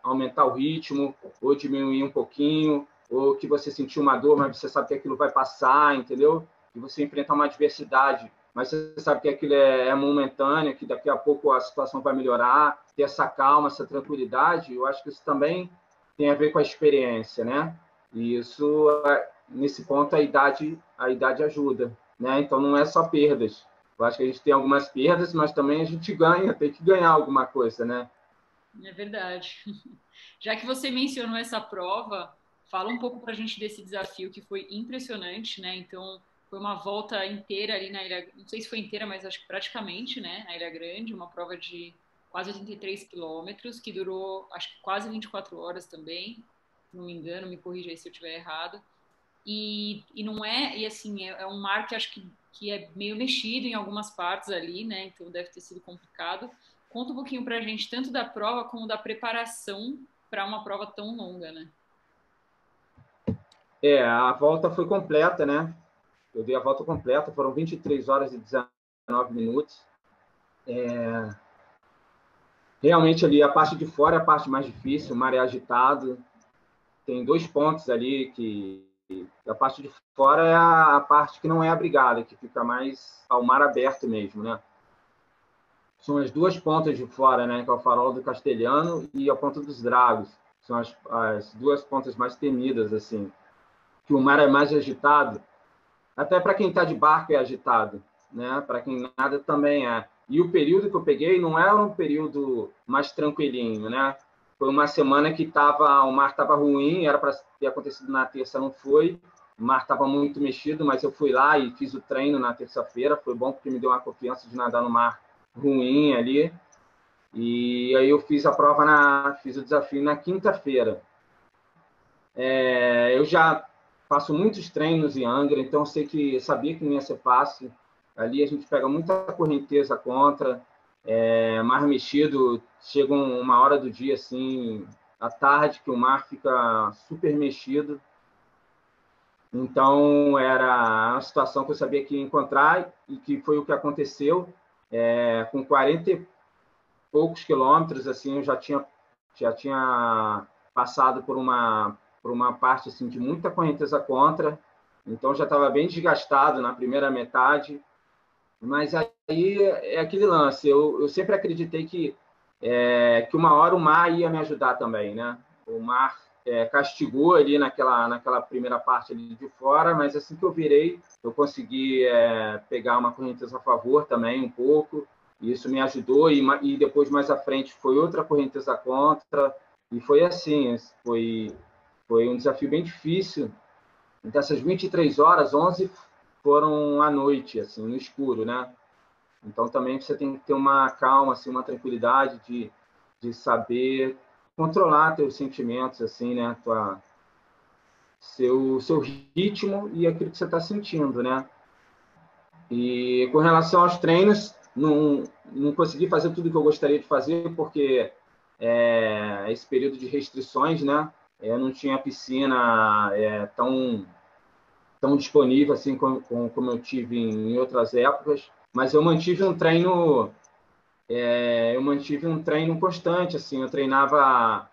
aumentar o ritmo, ou diminuir um pouquinho, ou que você sentiu uma dor, mas você sabe que aquilo vai passar, entendeu? E você enfrentar uma adversidade, mas você sabe que aquilo é momentâneo, que daqui a pouco a situação vai melhorar, ter essa calma, essa tranquilidade, eu acho que isso também tem a ver com a experiência, né? E isso, nesse ponto, a idade ajuda, né? Então, não é só perdas. Eu acho que a gente tem algumas perdas, mas também a gente ganha, tem que ganhar alguma coisa, né? É verdade. Já que você mencionou essa prova, fala um pouco para a gente desse desafio que foi impressionante, né? Então, foi uma volta inteira ali na Ilha, não sei se foi inteira, mas acho que praticamente, né? Na Ilha Grande, uma prova de quase 83 quilômetros, que durou, acho que quase 24 horas também, se não me engano, me corrija aí se eu estiver errado. E não é, e assim, é um mar que acho que é meio mexido em algumas partes ali, né? Então deve ter sido complicado. Conta um pouquinho pra gente, tanto da prova como da preparação para uma prova tão longa, né? A volta foi completa, né? Eu dei a volta completa, foram 23 horas e 19 minutos. Realmente ali a parte de fora é a parte mais difícil, o mar é agitado. Tem 2 pontos ali que a parte de fora é a parte que não é abrigada, que fica mais ao mar aberto mesmo, né? São as 2 pontas de fora, né? Que é o Farol do Castelhano e a Ponta dos Dragos. São as 2 pontas mais temidas, assim. Que o mar é mais agitado. Até para quem está de barco é agitado, né? Para quem nada também é. E o período que eu peguei não era um período mais tranquilinho, né? Foi uma semana que o mar estava ruim, era para ter acontecido na terça, não foi. o mar estava muito mexido, mas eu fui lá e fiz o treino na terça-feira. Foi bom porque me deu uma confiança de nadar no mar ruim ali. E aí eu fiz a prova, fiz o desafio na quinta-feira. Eu já faço muitos treinos em Angra, então eu sabia que não ia ser fácil. Ali a gente pega muita correnteza contra, mar mexido, chega uma hora do dia, assim, à tarde, que o mar fica super mexido. Então, era uma situação que eu sabia que ia encontrar e que foi o que aconteceu. Com 40 e poucos quilômetros, assim, eu já tinha passado por uma parte assim, de muita correnteza contra, então já estava bem desgastado na primeira metade. Mas aí é aquele lance, eu sempre acreditei que uma hora o mar ia me ajudar também, né? O mar castigou ali naquela primeira parte ali de fora, mas assim que eu virei, eu consegui pegar uma correnteza a favor também um pouco, e isso me ajudou, e depois mais à frente foi outra correnteza contra, e foi assim, foi um desafio bem difícil. Dessas 23 horas, 11 foram à noite, assim, no escuro, né? Então, também você tem que ter uma calma, assim, uma tranquilidade de saber controlar teus sentimentos, assim, né? Seu ritmo e aquilo que você está sentindo, né? E com relação aos treinos, não consegui fazer tudo que eu gostaria de fazer, porque esse período de restrições, né? Eu não tinha piscina tão disponível assim como eu tive em outras épocas, mas eu mantive um treino constante, assim, eu treinava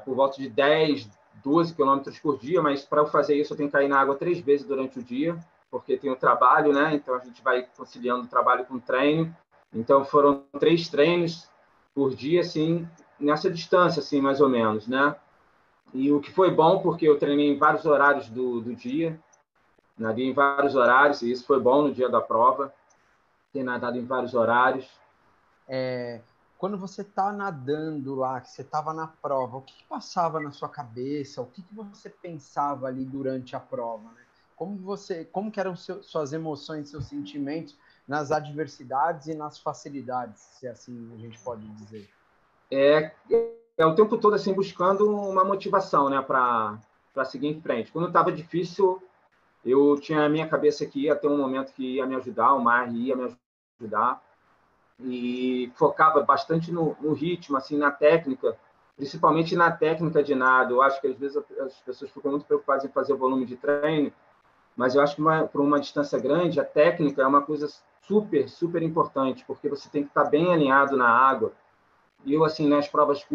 por volta de 10, 12 quilômetros por dia, mas para eu fazer isso eu tenho que cair na água 3 vezes durante o dia, porque tem o trabalho, né? Então a gente vai conciliando o trabalho com o treino. Então foram 3 treinos por dia, assim, nessa distância, assim, mais ou menos, né? E o que foi bom, porque eu treinei em vários horários do dia, nadei em vários horários, e isso foi bom no dia da prova, ter nadado em vários horários. Quando você está nadando lá, que você estava na prova, o que passava na sua cabeça? O que você pensava ali durante a prova, né? Como que eram suas emoções, seus sentimentos nas adversidades e nas facilidades, se assim a gente pode dizer? O tempo todo assim buscando uma motivação, né, para seguir em frente. Quando estava difícil, eu tinha a minha cabeça que ia ter um momento que ia me ajudar, o mar ia me ajudar, e focava bastante no ritmo, assim, na técnica, principalmente na técnica de nado. Eu acho que às vezes as pessoas ficam muito preocupadas em fazer o volume de treino, mas eu acho que para uma distância grande, a técnica é uma coisa super, super importante, porque você tem que estar bem alinhado na água. E eu, assim, nas provas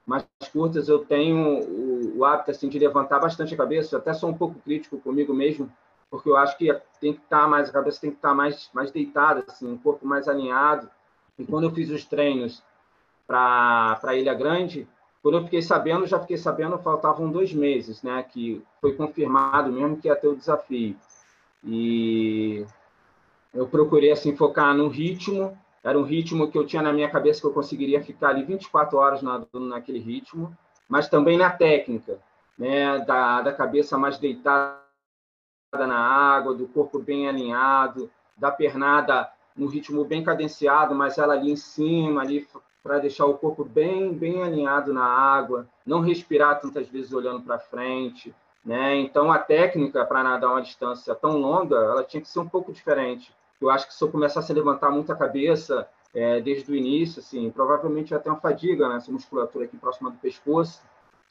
mais curtas, eu tenho o hábito assim, de levantar bastante a cabeça. Eu até sou um pouco crítico comigo mesmo, porque eu acho que tem que estar mais, a cabeça tem que estar mais deitada, assim, um corpo mais alinhado. E quando eu fiz os treinos para Ilha Grande, quando eu já fiquei sabendo, faltavam 2 meses, né? Que foi confirmado mesmo que ia ter o desafio. E eu procurei assim focar no ritmo. Era um ritmo que eu tinha na minha cabeça que eu conseguiria ficar ali 24 horas nadando naquele ritmo, mas também na técnica, né? Da cabeça mais deitada na água, do corpo bem alinhado, da pernada no ritmo bem cadenciado, mas ela ali em cima, ali para deixar o corpo bem, bem alinhado na água, não respirar tantas vezes olhando para frente, né? Então a técnica para nadar uma distância tão longa, ela tinha que ser um pouco diferente. Eu acho que se eu começasse a levantar muito a cabeça desde o início, assim, provavelmente ia ter uma fadiga nessa musculatura aqui próxima do pescoço,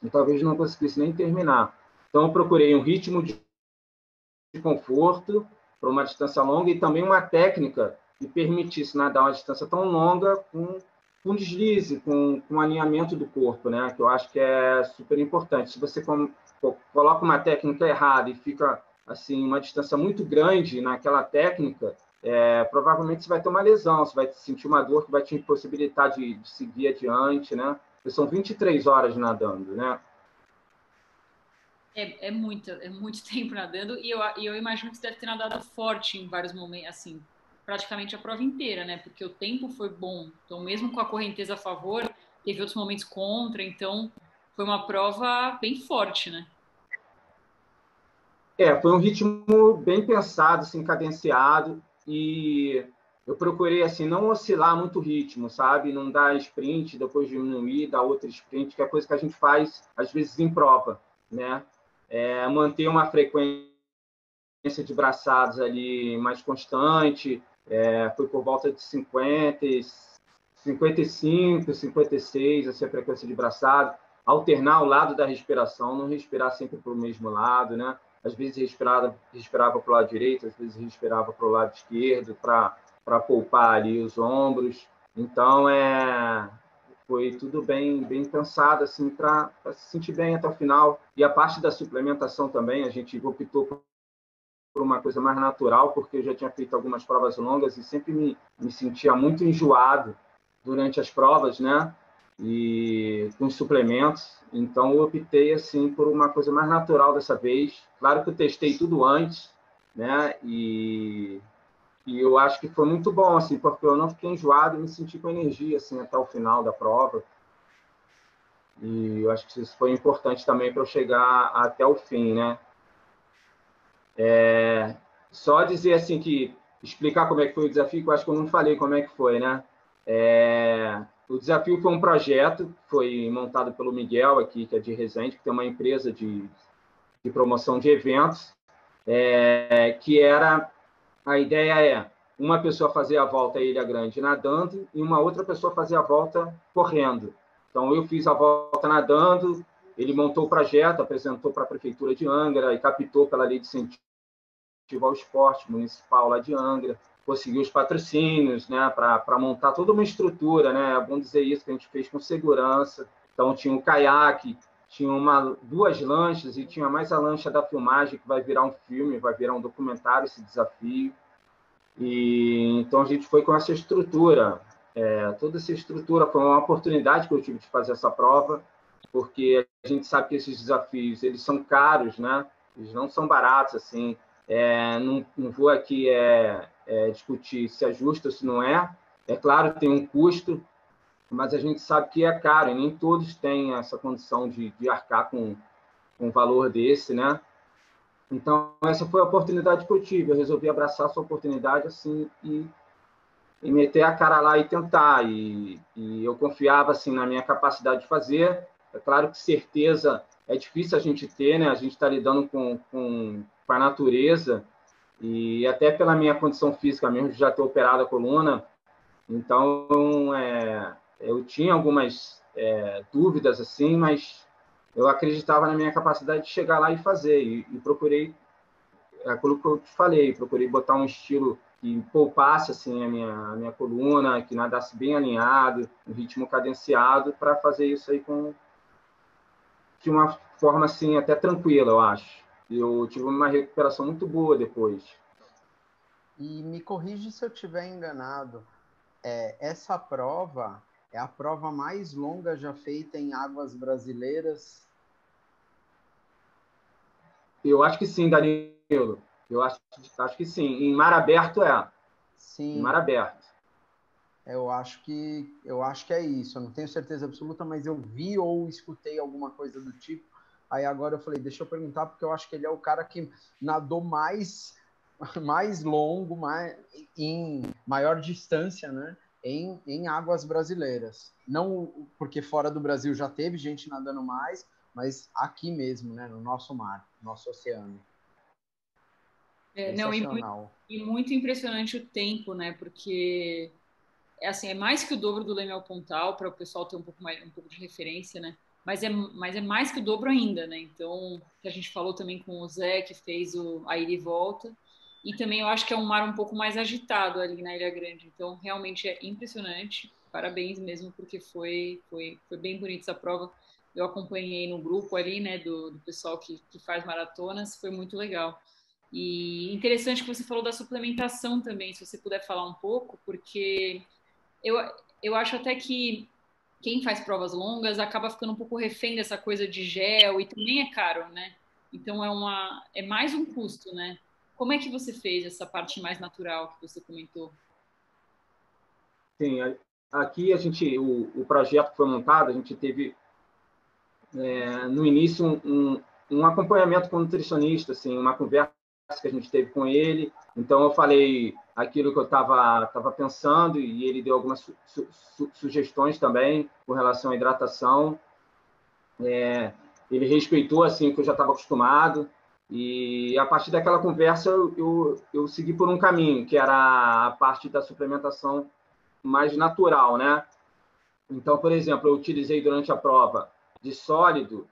e talvez não conseguisse nem terminar. Então eu procurei um ritmo de conforto para uma distância longa e também uma técnica que permitisse nadar uma distância tão longa com deslize, com alinhamento do corpo, né? Que eu acho que é super importante. Se você coloca uma técnica errada e fica assim uma distância muito grande naquela técnica, provavelmente você vai ter uma lesão, você vai sentir uma dor que vai te impossibilitar de seguir adiante, né? Porque são 23 horas nadando, né? É muito tempo nadando e eu imagino que você deve ter nadado forte em vários momentos, assim, praticamente a prova inteira, né? Porque o tempo foi bom. Então, mesmo com a correnteza a favor, teve outros momentos contra, então foi uma prova bem forte, né? Foi um ritmo bem pensado, assim, cadenciado, e eu procurei assim não oscilar muito o ritmo, sabe? Não dar sprint, depois diminuir, dar outra sprint, que é coisa que a gente faz às vezes em prova, né? Manter uma frequência de braçadas ali mais constante, foi por volta de 50, 55, 56, essa frequência de braçada, alternar o lado da respiração, não respirar sempre para o mesmo lado, né? Às vezes respirava para o lado direito, às vezes respirava para o lado esquerdo, para poupar ali os ombros. Então, foi tudo bem pensado assim para se sentir bem até o final. E a parte da suplementação também, a gente optou por uma coisa mais natural, porque eu já tinha feito algumas provas longas e sempre me sentia muito enjoado durante as provas, né? E com os suplementos. Então, eu optei assim por uma coisa mais natural dessa vez. Claro que eu testei tudo antes, né? E eu acho que foi muito bom, assim, porque eu não fiquei enjoado e me senti com energia assim até o final da prova. E eu acho que isso foi importante também para eu chegar até o fim, né? Só dizer assim que explicar como é que foi o desafio, que eu acho que eu não falei como é que foi, né? O desafio foi um projeto, foi montado pelo Miguel aqui, que é de Resende, que tem uma empresa de promoção de eventos, que a ideia uma pessoa fazer a volta à Ilha Grande nadando e uma outra pessoa fazer a volta correndo. Então, eu fiz a volta nadando, ele montou o projeto, apresentou para a Prefeitura de Angra e captou pela Lei de Incentivo ao Esporte Municipal lá de Angra, conseguiu os patrocínios, né, para montar toda uma estrutura, né, é bom dizer isso, que a gente fez com segurança. Então, tinha um caiaque, tinha duas lanchas e tinha mais a lancha da filmagem, que vai virar um filme, vai virar um documentário, esse desafio. E então a gente foi com essa estrutura. Toda essa estrutura foi uma oportunidade que eu tive de fazer essa prova, porque a gente sabe que esses desafios eles são caros, né? Eles não são baratos assim. Não vou aqui discutir se é justo ou se não é. É claro que tem um custo, mas a gente sabe que é caro e nem todos têm essa condição de arcar com um valor desse, né? Então, essa foi a oportunidade que eu tive. Eu resolvi abraçar essa oportunidade assim e meter a cara lá e tentar. E eu confiava assim na minha capacidade de fazer. É claro que certeza é difícil a gente ter, né? A gente está lidando com a natureza e até pela minha condição física mesmo, de já ter operado a coluna. Então, eu tinha algumas dúvidas assim, mas eu acreditava na minha capacidade de chegar lá e fazer. E procurei, aquilo que eu te falei, procurei botar um estilo que poupasse assim, a minha coluna, que nadasse bem alinhado, um ritmo cadenciado, para fazer isso aí de uma forma assim, até tranquila, eu acho. Eu tive uma recuperação muito boa depois. E me corrige se eu estiver enganado, essa prova é a prova mais longa já feita em águas brasileiras? Eu acho que sim, Danilo. Eu acho que sim. Em mar aberto Em mar Sim, aberto. eu acho que é isso. Eu não tenho certeza absoluta, mas eu vi ou escutei alguma coisa do tipo. Aí agora eu falei, deixa eu perguntar, porque eu acho que ele é o cara que nadou mais longo, em maior distância, né? Em águas brasileiras. Não porque fora do Brasil já teve gente nadando mais, mas aqui mesmo, né? No nosso mar, no nosso oceano. Não, Sensacional. e muito impressionante o tempo, né? Porque assim, é mais que o dobro do Leme ao Pontal, para o pessoal ter um pouco de referência, né? Mas é mais que o dobro ainda, né? Então, que a gente falou também com o Zé, que fez a ida e volta. E também eu acho que é um mar um pouco mais agitado ali na Ilha Grande. Então, realmente é impressionante. Parabéns mesmo, porque foi bem bonita essa prova. Eu acompanhei no grupo ali, né, do pessoal que faz maratonas. Foi muito legal. E interessante que você falou da suplementação também, se você puder falar um pouco, porque eu, eu acho até que quem faz provas longas acaba ficando um pouco refém dessa coisa de gel e também é caro, né? Então é mais um custo, né? Como é que você fez essa parte mais natural que você comentou? Sim, aqui o projeto que foi montado, a gente teve no início um acompanhamento com o nutricionista, assim, uma conversa que a gente teve com ele. Então, eu falei aquilo que eu estava pensando e ele deu algumas sugestões também com relação à hidratação. Ele respeitou assim o que eu já estava acostumado e a partir daquela conversa eu segui por um caminho, que era a parte da suplementação mais natural, né? Então, por exemplo, eu utilizei durante a prova de sólido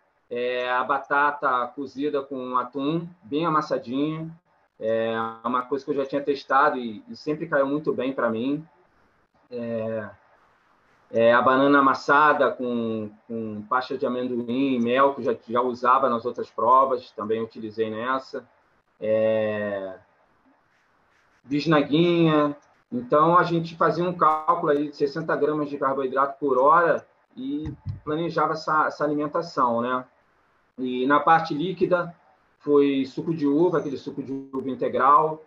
a batata cozida com atum, bem amassadinha. É uma coisa que eu já tinha testado e sempre caiu muito bem para mim. A banana amassada com pasta de amendoim e mel, que eu já usava nas outras provas, também utilizei nessa. Bisnaguinha. Então, a gente fazia um cálculo aí de 60 gramas de carboidrato por hora e planejava essa alimentação, né? E na parte líquida, foi suco de uva, aquele suco de uva integral.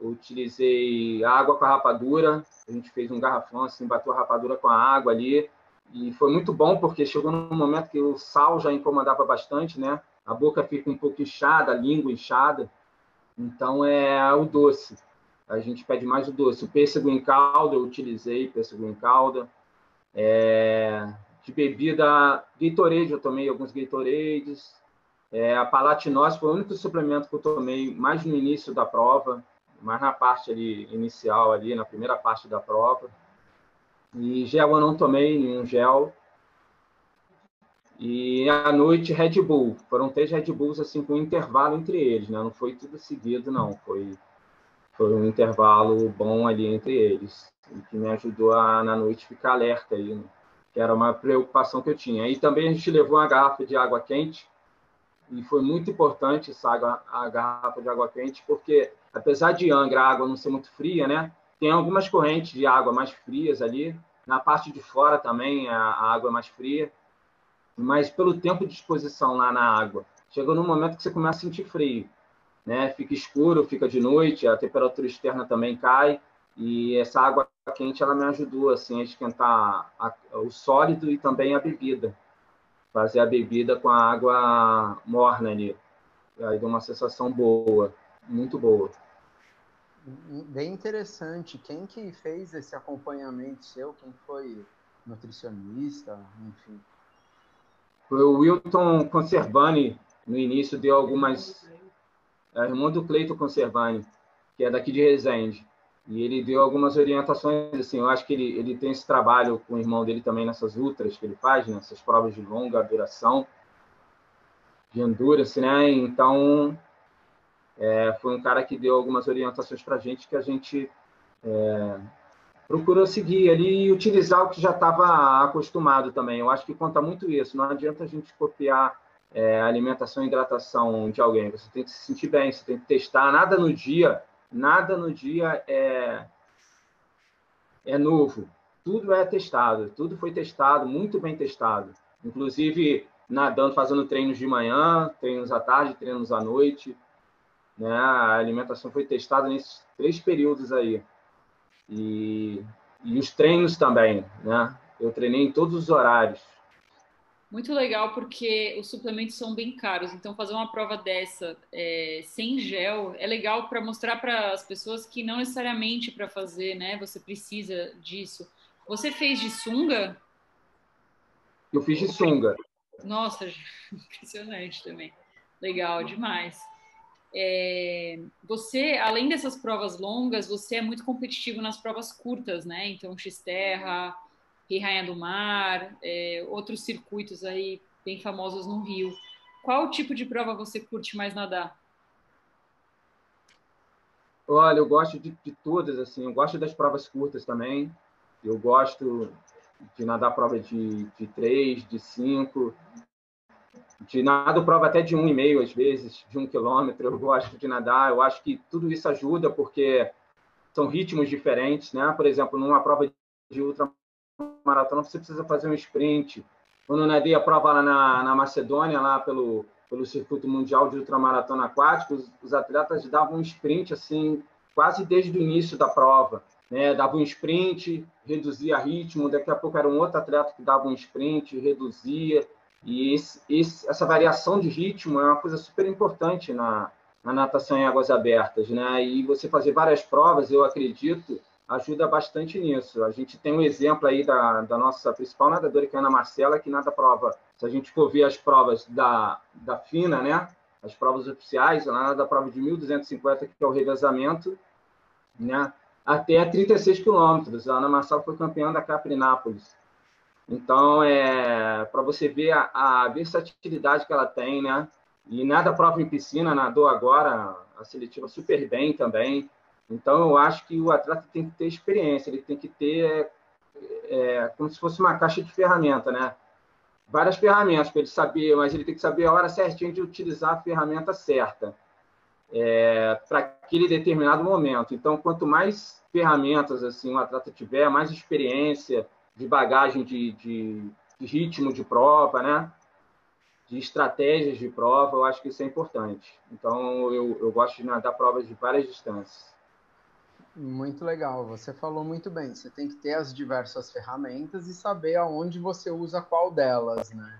Utilizei água com a rapadura. A gente fez um garrafão, assim, bateu a rapadura com a água ali. E foi muito bom, porque chegou num momento que o sal já incomodava bastante, né? A boca fica um pouco inchada, a língua inchada. Então, o doce. A gente pede mais o doce. O pêssego em calda, eu utilizei pêssego em calda. De bebida, Gatorade, eu tomei alguns Gatorades. A Palatinose foi o único suplemento que eu tomei mais no início da prova, mais na parte ali inicial, ali, na primeira parte da prova. E gel eu não tomei nenhum gel. E à noite, Red Bull. Foram 3 Red Bulls assim, com um intervalo entre eles, né? Não foi tudo seguido, não. Foi um intervalo bom ali entre eles, que me ajudou na noite ficar alerta aí, né? Que era uma preocupação que eu tinha. E também a gente levou uma garrafa de água quente, e foi muito importante a garrafa de água quente, porque apesar de Angra a água não ser muito fria, né? Tem algumas correntes de água mais frias ali. Na parte de fora também a água é mais fria, mas pelo tempo de exposição lá na água, chegou num momento que você começa a sentir frio, né? Fica escuro, fica de noite, a temperatura externa também cai, e essa água quente ela me ajudou assim, a esquentar o sólido e também a bebida. Fazer a bebida com a água morna ali. Aí deu uma sensação boa, muito boa. Bem interessante. Quem que fez esse acompanhamento seu? Quem foi nutricionista? Enfim. Foi o Wilton Conservani, no início deu algumas... irmão do Cleiton Conservani, que é daqui de Resende. E ele deu algumas orientações, assim, eu acho que ele tem esse trabalho com o irmão dele também nessas ultras que ele faz, nessas provas de longa duração, de endurance, né? Então, foi um cara que deu algumas orientações para a gente que a gente procurou seguir ali e utilizar o que já estava acostumado também. Eu acho que conta muito isso. Não adianta a gente copiar alimentação e hidratação de alguém. Você tem que se sentir bem, você tem que testar. Nada no dia é novo. Tudo é testado, tudo foi testado, muito bem testado. Inclusive, nadando, fazendo treinos de manhã, treinos à tarde, treinos à noite. Né? A alimentação foi testada nesses 3 períodos aí. E os treinos também, né? Eu treinei em todos os horários. Muito legal, porque os suplementos são bem caros. Então, fazer uma prova dessa sem gel é legal para mostrar para as pessoas que não necessariamente para fazer, né? Você precisa disso. Você fez de sunga? Eu fiz de sunga. Nossa, impressionante também. Legal demais. Você, além dessas provas longas, você é muito competitivo nas provas curtas, né? Então, X-Terra, Rio Rainha do Mar, outros circuitos aí bem famosos no Rio. Qual tipo de prova você curte mais nadar? Olha, eu gosto de todas, assim. Eu gosto das provas curtas também. Eu gosto de nadar prova de 3, de 5, de nado prova até de 1,5 às vezes, de 1 quilômetro. Eu gosto de nadar. Eu acho que tudo isso ajuda porque são ritmos diferentes, né? Por exemplo, numa prova de ultramaratona, você precisa fazer um sprint. Quando eu nadei a prova lá na Macedônia, lá pelo Circuito Mundial de Ultramaratona Aquática, os atletas davam um sprint, assim, quase desde o início da prova. Né? Dava um sprint, reduzia ritmo, daqui a pouco era um outro atleta que dava um sprint, reduzia. E essa variação de ritmo é uma coisa super importante na natação em águas abertas, né? E você fazer várias provas, eu acredito, ajuda bastante nisso. A gente tem um exemplo aí da nossa principal nadadora, que é a Ana Marcela, que nada prova. Se a gente for ver as provas da FINA, né? As provas oficiais, ela nada a prova de 1.250, que é o revezamento, né? Até 36 quilômetros. A Ana Marcela foi campeã da Caprinápolis. Então, para você ver a versatilidade que ela tem, né? E nada prova em piscina, nadou agora, a seletiva super bem também. Então, eu acho que o atleta tem que ter experiência, ele tem que ter como se fosse uma caixa de ferramenta, né? Várias ferramentas para ele saber, mas ele tem que saber a hora certinha de utilizar a ferramenta certa para aquele determinado momento. Então, quanto mais ferramentas assim, um atleta tiver, mais experiência, de bagagem de ritmo de prova, né? De estratégias de prova, eu acho que isso é importante. Então, eu gosto de nadar provas de várias distâncias. Muito legal, você falou muito bem. Você tem que ter as diversas ferramentas e saber aonde você usa qual delas, né?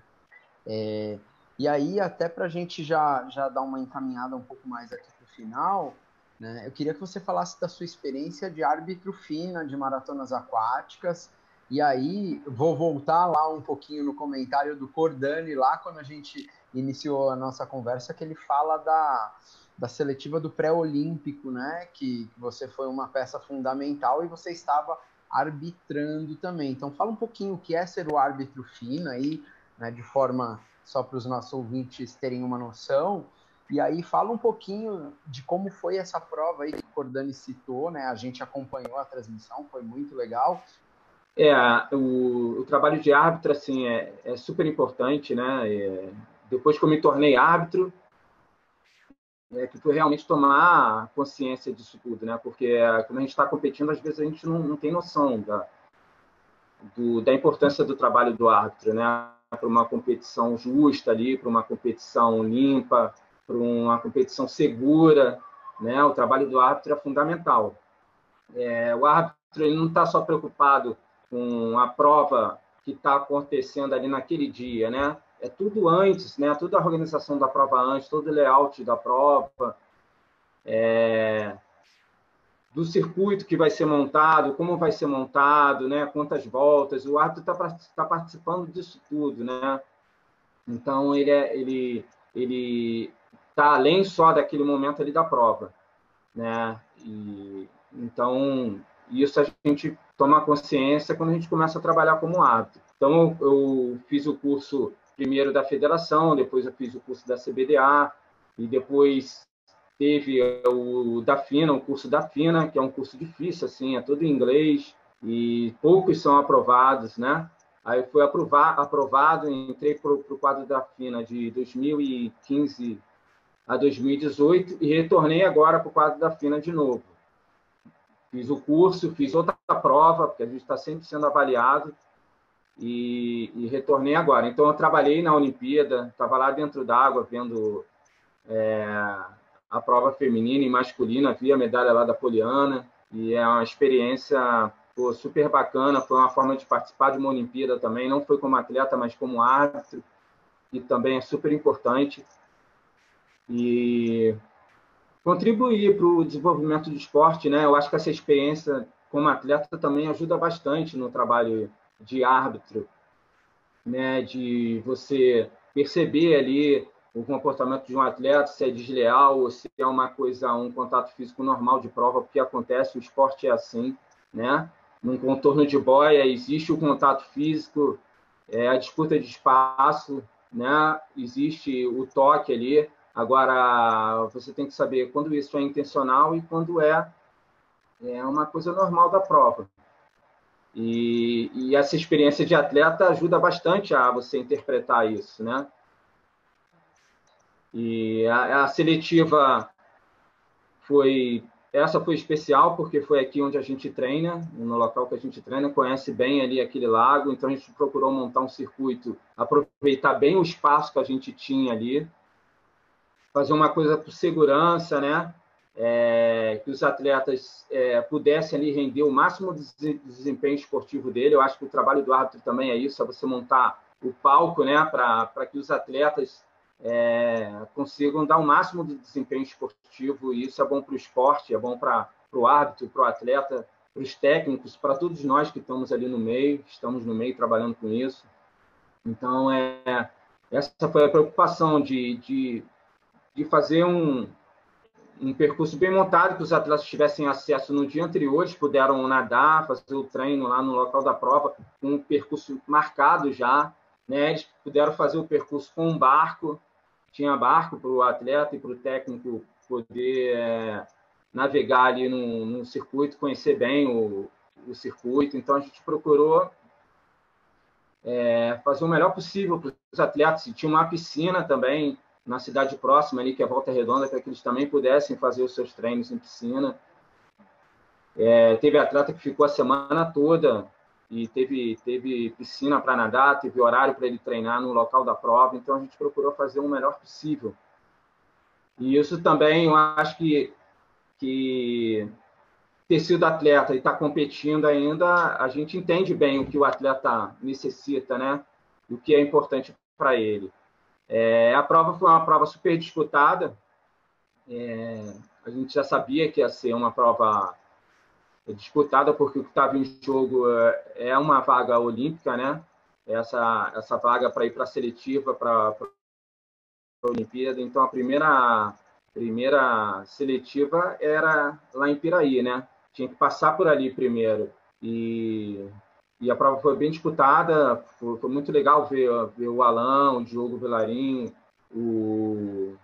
E aí, até para a gente já dar uma encaminhada um pouco mais aqui para o final, né? Eu queria que você falasse da sua experiência de árbitro FINA de maratonas aquáticas. E aí, vou voltar lá um pouquinho no comentário do Cordani, lá quando a gente iniciou a nossa conversa, que ele fala da seletiva do pré-olímpico, né? Que você foi uma peça fundamental e você estava arbitrando também. Então, fala um pouquinho o que é ser o árbitro FINA aí, né, de forma só para os nossos ouvintes terem uma noção. E aí fala um pouquinho de como foi essa prova aí que o Cordani citou, né? A gente acompanhou a transmissão, foi muito legal. O trabalho de árbitro assim é super importante, né? Depois que eu me tornei árbitro, que foi realmente tomar consciência disso tudo, né? Porque quando a gente está competindo, às vezes a gente não tem noção da importância do trabalho do árbitro, né? Para uma competição justa ali, para uma competição limpa, para uma competição segura, né? O trabalho do árbitro é fundamental. O árbitro ele não está só preocupado com a prova que está acontecendo ali naquele dia, né? É tudo antes, né? Toda a organização da prova antes, todo o layout da prova, do circuito que vai ser montado, como vai ser montado, né? Quantas voltas. O árbitro está participando disso tudo, né? Então ele está além só daquele momento ali da prova, né? Então isso a gente toma consciência quando a gente começa a trabalhar como árbitro. Então eu fiz o curso primeiro da federação, depois eu fiz o curso da CBDA e depois teve o da FINA, o curso da FINA, que é um curso difícil, assim, é todo em inglês e poucos são aprovados, né? Aí eu fui aprovado, entrei para o quadro da FINA de 2015 a 2018 e retornei agora para o quadro da FINA de novo. Fiz o curso, fiz outra prova, porque a gente está sempre sendo avaliado, e retornei agora. Então, eu trabalhei na Olimpíada, estava lá dentro d'água, vendo a prova feminina e masculina, vi a medalha lá da Poliana, e é uma experiência super bacana, foi uma forma de participar de uma Olimpíada também, não foi como atleta, mas como árbitro, que também é super importante. E contribuir para o desenvolvimento do esporte, né? Eu acho que essa experiência como atleta também ajuda bastante no trabalho de árbitro, né? De você perceber ali o comportamento de um atleta, se é desleal ou se é uma coisa, um contato físico normal de prova, porque acontece, o esporte é assim, né? Num contorno de boia existe o contato físico, a disputa de espaço, né? Existe o toque ali. Agora, você tem que saber quando isso é intencional e quando é uma coisa normal da prova. E essa experiência de atleta ajuda bastante a você interpretar isso, né? E a seletiva foi especial porque foi aqui onde a gente treina, no local que a gente treina, conhece bem ali aquele lago, então a gente procurou montar um circuito, aproveitar bem o espaço que a gente tinha ali, fazer uma coisa por segurança, né? Que os atletas pudessem ali render o máximo de desempenho esportivo dele. Eu acho que o trabalho do árbitro também é isso, é você montar o palco, né, para que os atletas consigam dar o máximo de desempenho esportivo, e isso é bom para o esporte, é bom para o árbitro, para o atleta, para os técnicos, para todos nós que estamos ali no meio, estamos no meio trabalhando com isso. Então, essa foi a preocupação de fazer um percurso bem montado, que os atletas tivessem acesso no dia anterior, eles puderam nadar, fazer o treino lá no local da prova, com um percurso marcado já, né? Eles puderam fazer o percurso com um barco, tinha barco para o atleta e para o técnico poder navegar ali no circuito, conhecer bem o circuito. Então, a gente procurou fazer o melhor possível para os atletas. E tinha uma piscina também na cidade próxima ali, que é Volta Redonda, para que eles também pudessem fazer os seus treinos em piscina. Teve atleta que ficou a semana toda e teve piscina para nadar, teve horário para ele treinar no local da prova. Então, a gente procurou fazer o melhor possível. E isso também, eu acho que ter sido atleta e estar competindo ainda, a gente entende bem o que o atleta necessita, né? O que é importante para ele. A prova foi uma prova super disputada. A gente já sabia que ia ser uma prova disputada, porque o que estava em jogo é uma vaga olímpica, né? Essa vaga para ir para a seletiva, para a Olimpíada. Então, a primeira seletiva era lá em Piraí, né? Tinha que passar por ali primeiro. E a prova foi bem disputada, foi muito legal ver o Alan, o Diogo Vilarim, o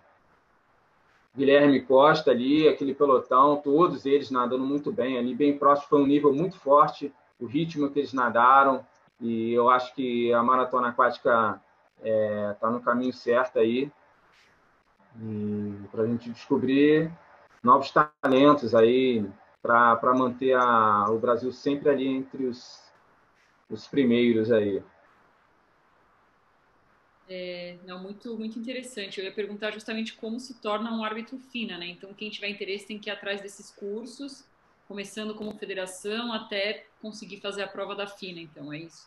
Guilherme Costa ali, aquele pelotão, todos eles nadando muito bem ali, bem próximo, foi um nível muito forte, o ritmo que eles nadaram, e eu acho que a maratona aquática está no caminho certo aí, para a gente descobrir novos talentos aí, para manter o Brasil sempre ali entre os primeiros aí. Não, muito, muito interessante. Eu ia perguntar justamente como se torna um árbitro FINA, né? Então, quem tiver interesse tem que ir atrás desses cursos, começando como federação até conseguir fazer a prova da FINA, então, é isso?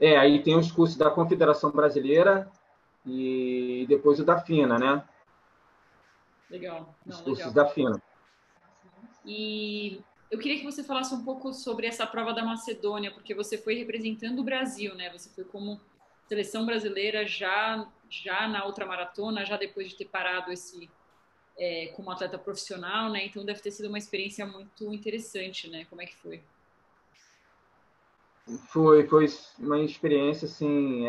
Aí tem os cursos da Confederação Brasileira e depois o da FINA, né? Legal. Os cursos da FINA. E eu queria que você falasse um pouco sobre essa prova da Macedônia, porque você foi representando o Brasil, né? Você foi como seleção brasileira já na outra maratona, já depois de ter parado como atleta profissional, né? Então deve ter sido uma experiência muito interessante, né? Como é que foi? Foi uma experiência, assim,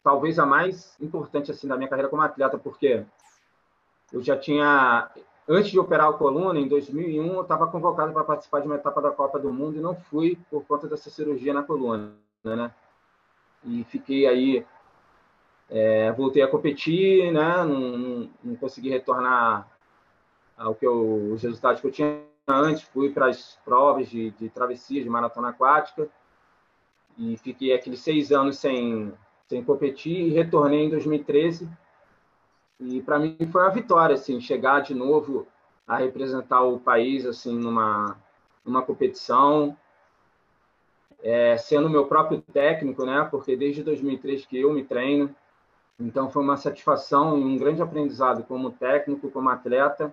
talvez a mais importante assim da minha carreira como atleta, porque eu já tinha, antes de operar a coluna, em 2001, eu estava convocado para participar de uma etapa da Copa do Mundo e não fui por conta dessa cirurgia na coluna, né? E fiquei aí, voltei a competir, né? Não consegui retornar os resultados que eu tinha antes, fui para as provas de travessia, de maratona aquática, e fiquei aqueles 6 anos sem competir, e retornei em 2013, e para mim foi uma vitória, assim, chegar de novo a representar o país, assim, numa competição, sendo meu próprio técnico, né? Porque desde 2003 que eu me treino, então foi uma satisfação e um grande aprendizado como técnico, como atleta,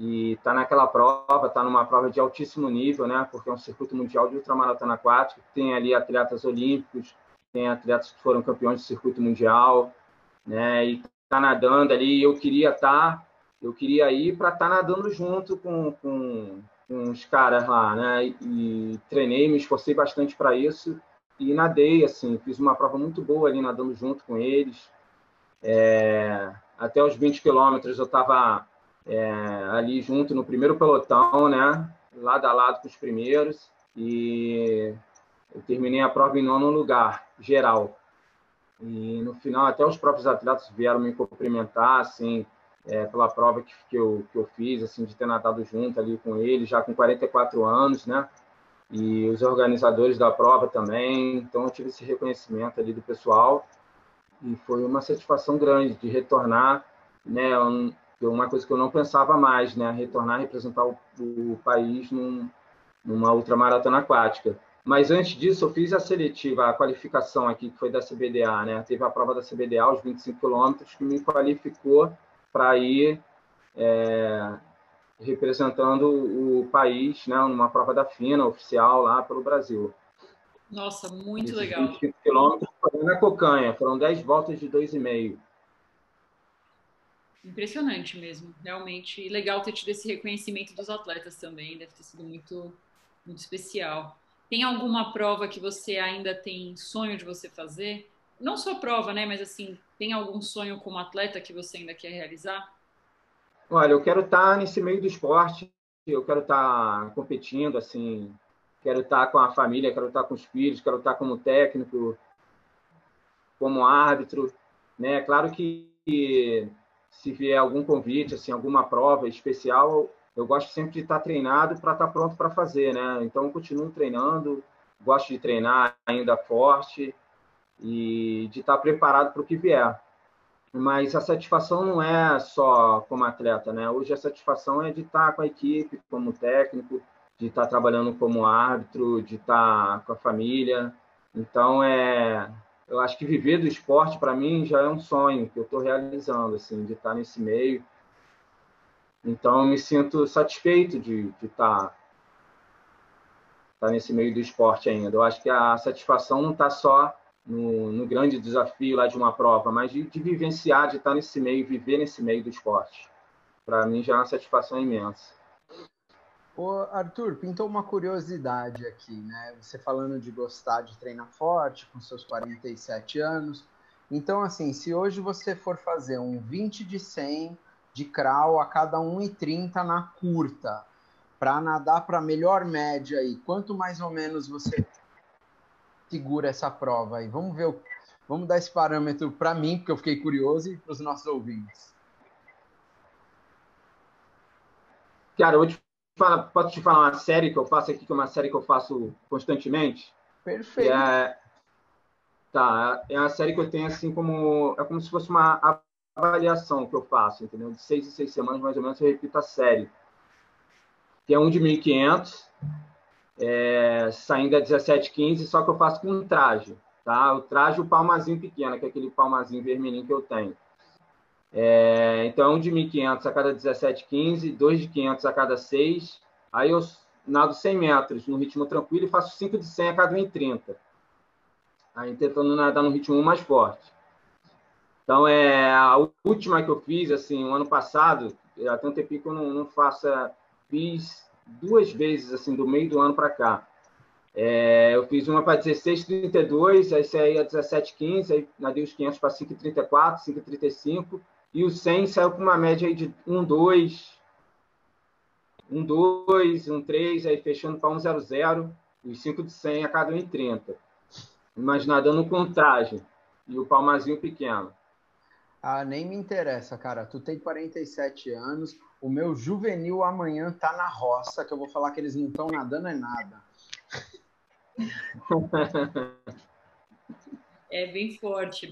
e tá naquela prova, tá numa prova de altíssimo nível, né? Porque é um circuito mundial de ultramaratona aquática, tem ali atletas olímpicos, tem atletas que foram campeões de circuito mundial, né? E tá nadando ali, eu queria ir para estar nadando junto com os caras lá, né? E treinei, me esforcei bastante para isso e nadei, assim, fiz uma prova muito boa ali nadando junto com eles. Até os 20 quilômetros eu estava ali junto no primeiro pelotão, né? Lado a lado com os primeiros, e eu terminei a prova em 9º lugar, geral. E no final, até os próprios atletas vieram me cumprimentar, assim, pela prova que eu fiz, assim, de ter nadado junto ali com eles, já com 44 anos, né? E os organizadores da prova também. Então, eu tive esse reconhecimento ali do pessoal, e foi uma satisfação grande de retornar, né? Uma coisa que eu não pensava mais, né? Retornar e representar o país numa ultramaratona aquática. Mas antes disso, eu fiz a seletiva, a qualificação aqui, que foi da CBDA, né? Teve a prova da CBDA, os 25 quilômetros, que me qualificou para ir representando o país, né? Numa prova da FINA, oficial, lá pelo Brasil. Nossa, muito Esses legal. 25 quilômetros foram na Cocanha, foram 10 voltas de 2,5. Impressionante mesmo, realmente. E legal ter tido esse reconhecimento dos atletas também, deve ter sido muito, muito especial. Tem alguma prova que você ainda tem sonho de você fazer? Não só prova, né? Mas assim, tem algum sonho como atleta que você ainda quer realizar? Olha, eu quero estar nesse meio do esporte, eu quero estar competindo, assim, quero estar com a família, quero estar com os filhos, quero estar como técnico, como árbitro, né? Claro que se vier algum convite, assim, alguma prova especial, eu gosto sempre de estar treinado para estar pronto para fazer, né? Então, eu continuo treinando, gosto de treinar ainda forte e de estar preparado para o que vier. Mas a satisfação não é só como atleta, né? Hoje a satisfação é de estar com a equipe, como técnico, de estar trabalhando como árbitro, de estar com a família. Então, eu acho que viver do esporte, para mim, já é um sonho que eu estou realizando, assim, de estar nesse meio. Então, eu me sinto satisfeito de estar nesse meio do esporte ainda. Eu acho que a satisfação não está só no grande desafio lá de uma prova, mas de vivenciar, de estar nesse meio, viver nesse meio do esporte. Para mim já é uma satisfação imensa. Ô, Arthur, pintou uma curiosidade aqui, né? Você falando de gostar de treinar forte com seus 47 anos. Então, assim, se hoje você for fazer um 20 de 100 de crawl a cada 1,30 na curta, para nadar para a melhor média aí, quanto mais ou menos você segura essa prova aí? Vamos ver, vamos dar esse parâmetro para mim, porque eu fiquei curioso, e para os nossos ouvintes. Cara, posso te falar uma série que eu faço aqui, que é uma série que eu faço constantemente? Perfeito. É uma série que eu tenho assim é como se fosse uma avaliação que eu faço, entendeu? De 6 em 6 semanas, mais ou menos, eu repito a série. Que é um de 1.500, saindo a 17,15, só que eu faço com um traje, tá? O traje, o palmazinho pequeno, que é aquele palmazinho vermelhinho que eu tenho. Então, um de 1.500 a cada 17,15, 2 de 500 a cada 6. Aí eu nado 100 metros no ritmo tranquilo e faço 5 de 100 a cada 1,30. Aí tentando nadar no ritmo mais forte. Então, a última que eu fiz, assim, o ano passado, há tanto tempo que eu não faço, fiz 2 vezes, assim, do meio do ano para cá. Eu fiz uma para 16,32, aí saí a 17,15, aí nadei os 500 para 5,34, 5,35, e o 100 saiu com uma média aí de 1,2, 1,3, aí fechando para 1,00, os 5 de 100 a cada 1,30. Mas nadando com traje e o palmazinho pequeno. Ah, nem me interessa, cara. Tu tem 47 anos, o meu juvenil amanhã tá na roça, que eu vou falar que eles não estão nadando é nada. É bem forte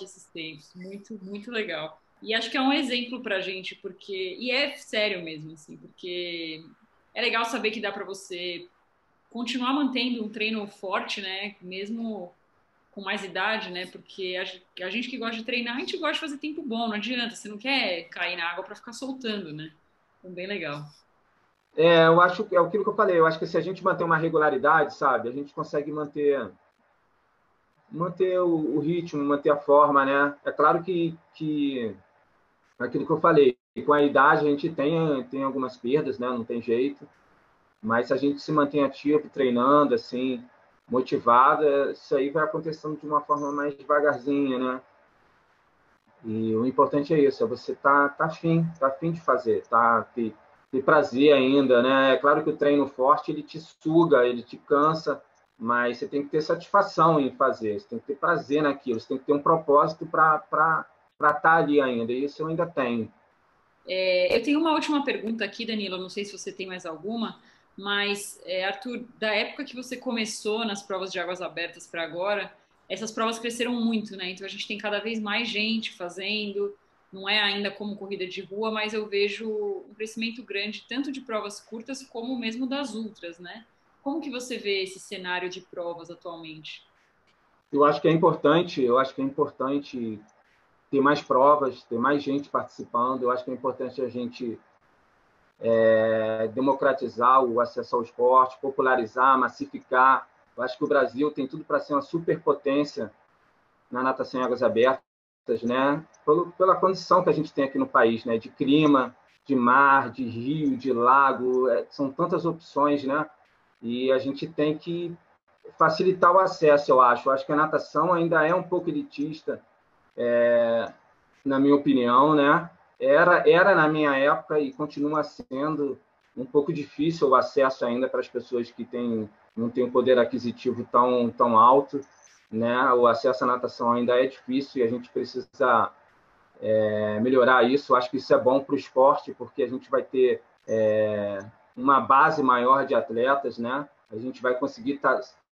esses tempos, muito, muito legal. E acho que é um exemplo pra gente, porque, e é sério mesmo, assim, porque é legal saber que dá pra você continuar mantendo um treino forte, né, mesmo com mais idade, né, porque a gente que gosta de treinar, a gente gosta de fazer tempo bom, não adianta, você não quer cair na água pra ficar soltando, né, então bem legal. Eu acho que é aquilo que eu falei, eu acho que se a gente manter uma regularidade, sabe, a gente consegue manter o ritmo, manter a forma, né? É claro que aquilo que eu falei, com a idade a gente tem algumas perdas, né? Não tem jeito, mas se a gente se mantém ativo, treinando, assim, motivado, isso aí vai acontecendo de uma forma mais devagarzinha, né? E o importante é isso, é você tá afim de fazer, ter prazer ainda, né? É claro que o treino forte, ele te suga, ele te cansa, mas você tem que ter satisfação em fazer, você tem que ter prazer naquilo, você tem que ter um propósito para estar ali ainda, e isso eu ainda tenho. Eu tenho uma última pergunta aqui, Danilo, não sei se você tem mais alguma, mas, Arthur, da época que você começou nas provas de águas abertas para agora, essas provas cresceram muito, né? Então a gente tem cada vez mais gente fazendo, não é ainda como corrida de rua, mas eu vejo um crescimento grande tanto de provas curtas como mesmo das ultras, né? Como que você vê esse cenário de provas atualmente? Eu acho que é importante ter mais provas, ter mais gente participando. Eu acho que é importante a gente democratizar o acesso ao esporte, popularizar, massificar. Eu acho que o Brasil tem tudo para ser uma superpotência na natação em águas abertas, né? Pela condição que a gente tem aqui no país, né? De clima, de mar, de rio, de lago, são tantas opções, né? E a gente tem que facilitar o acesso, eu acho. Eu acho que a natação ainda é um pouco elitista, na minha opinião, né? Era na minha época e continua sendo um pouco difícil o acesso ainda para as pessoas que não têm um poder aquisitivo tão alto, né? O acesso à natação ainda é difícil e a gente precisa melhorar isso. Eu acho que isso é bom para o esporte, porque a gente vai ter uma base maior de atletas, né? A gente vai conseguir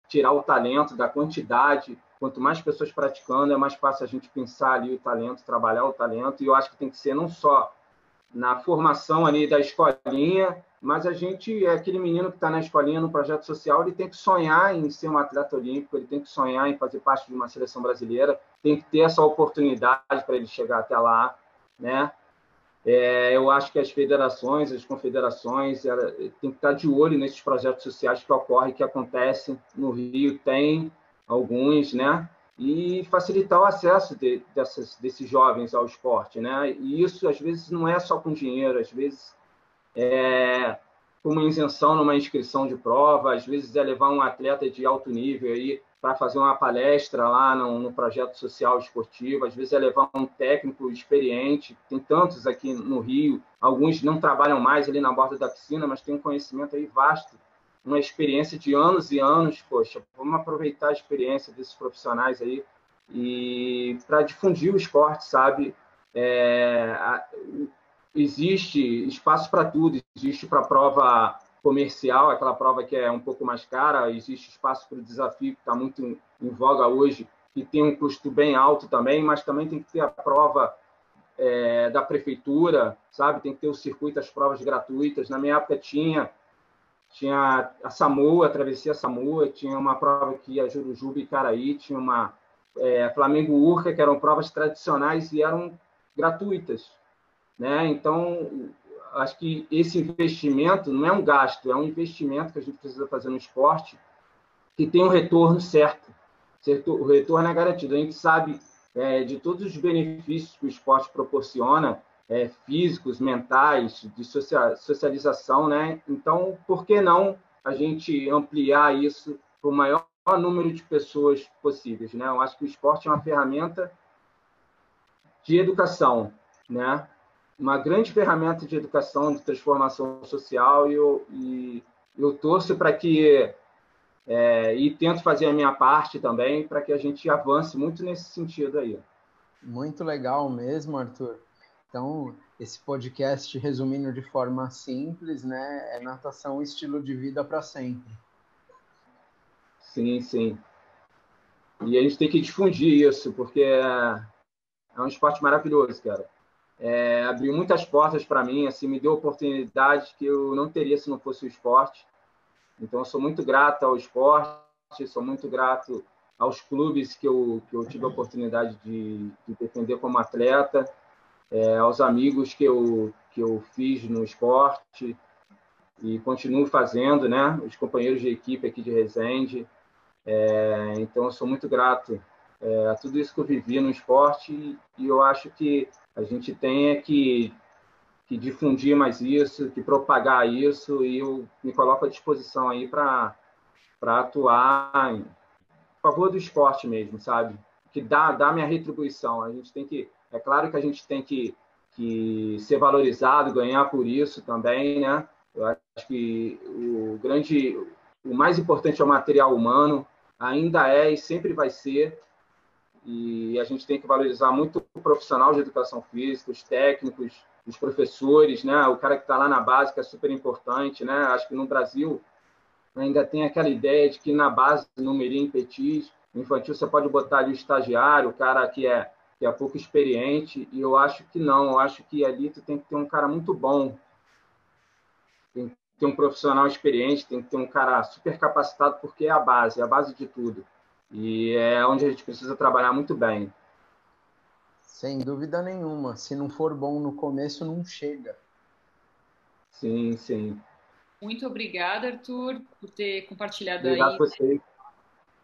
tirar o talento da quantidade. Quanto mais pessoas praticando, é mais fácil a gente pensar ali o talento, trabalhar o talento. E eu acho que tem que ser não só na formação ali da escolinha, mas a gente, aquele menino que está na escolinha, no projeto social, ele tem que sonhar em ser um atleta olímpico, ele tem que sonhar em fazer parte de uma seleção brasileira, tem que ter essa oportunidade para ele chegar até lá, né? Eu acho que as federações, as confederações, tem que estar de olho nesses projetos sociais que ocorrem, que acontecem no Rio, tem alguns, né? E facilitar o acesso desses jovens ao esporte, né? E isso, às vezes, não é só com dinheiro, às vezes com uma isenção numa inscrição de prova, às vezes é levar um atleta de alto nível aí para fazer uma palestra lá no projeto social esportivo, às vezes é levar um técnico experiente, tem tantos aqui no Rio, alguns não trabalham mais ali na borda da piscina, mas tem um conhecimento aí vasto, uma experiência de anos e anos. Poxa, vamos aproveitar a experiência desses profissionais aí e para difundir o esporte, sabe? Existe espaço para tudo, existe para prova comercial, aquela prova que é um pouco mais cara, existe espaço para o desafio, que está muito em voga hoje, que tem um custo bem alto também, mas também tem que ter a prova da prefeitura, sabe? Tem que ter o circuito, as provas gratuitas. Na minha época tinha a Samoa, a travessia Samoa, tinha uma prova que ia Jurujuba e Caraí, tinha uma Flamengo Urca, que eram provas tradicionais e eram gratuitas, né? Então, acho que esse investimento não é um gasto, é um investimento que a gente precisa fazer no esporte que tem um retorno certo. O retorno é garantido. A gente sabe de todos os benefícios que o esporte proporciona, físicos, mentais, de socialização, né? Então, por que não a gente ampliar isso para o maior número de pessoas possíveis, né? Eu acho que o esporte é uma ferramenta de educação, né? Uma grande ferramenta de educação, de transformação social, e eu torço para que e tento fazer a minha parte também para que a gente avance muito nesse sentido aí. Muito legal mesmo, Arthur. Então, esse podcast, resumindo de forma simples, né, é natação estilo de vida para sempre. Sim, sim. E a gente tem que difundir isso, porque é um esporte maravilhoso, cara. Abriu muitas portas para mim, assim, me deu oportunidades que eu não teria se não fosse o esporte. Então, eu sou muito grato ao esporte, sou muito grato aos clubes que eu tive a oportunidade de defender como atleta, aos amigos que eu fiz no esporte e continuo fazendo, né? Os companheiros de equipe aqui de Resende. Então, eu sou muito grato a tudo isso que eu vivi no esporte, e eu acho que a gente tem que difundir mais isso, que propagar isso, e eu me coloco à disposição aí para atuar em favor do esporte mesmo, sabe? Que dá minha retribuição. A gente tem que, é claro que a gente tem que ser valorizado, ganhar por isso também, né? Eu acho que o mais importante é o material humano, ainda é e sempre vai ser, e a gente tem que valorizar muito o profissional de educação física, os técnicos, os professores, né? O cara que está lá na base, que é super importante, né? Acho que no Brasil ainda tem aquela ideia de que na base, no mirim, petis, infantil, você pode botar ali o estagiário, o cara que é pouco experiente, e eu acho que não, eu acho que ali tu tem que ter um cara muito bom, tem que ter um profissional experiente, tem que ter um cara super capacitado, porque é a base de tudo. E é onde a gente precisa trabalhar muito bem. Sem dúvida nenhuma. Se não for bom no começo, não chega. Sim, sim. Muito obrigada, Arthur, por ter compartilhado Obrigado aí. a você.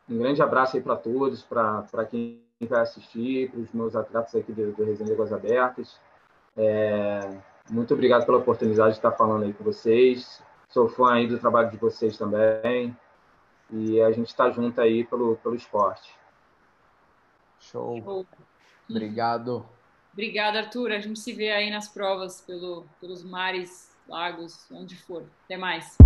Um grande abraço aí para todos, para quem vai assistir, para os meus atletas aqui do Resenha de Águas Abertas. Muito obrigado pela oportunidade de estar falando aí com vocês. Sou fã aí do trabalho de vocês também. E a gente está junto aí pelo esporte. Show. Obrigado. Obrigada, Arthur. A gente se vê aí nas provas pelos mares, lagos, onde for. Até mais.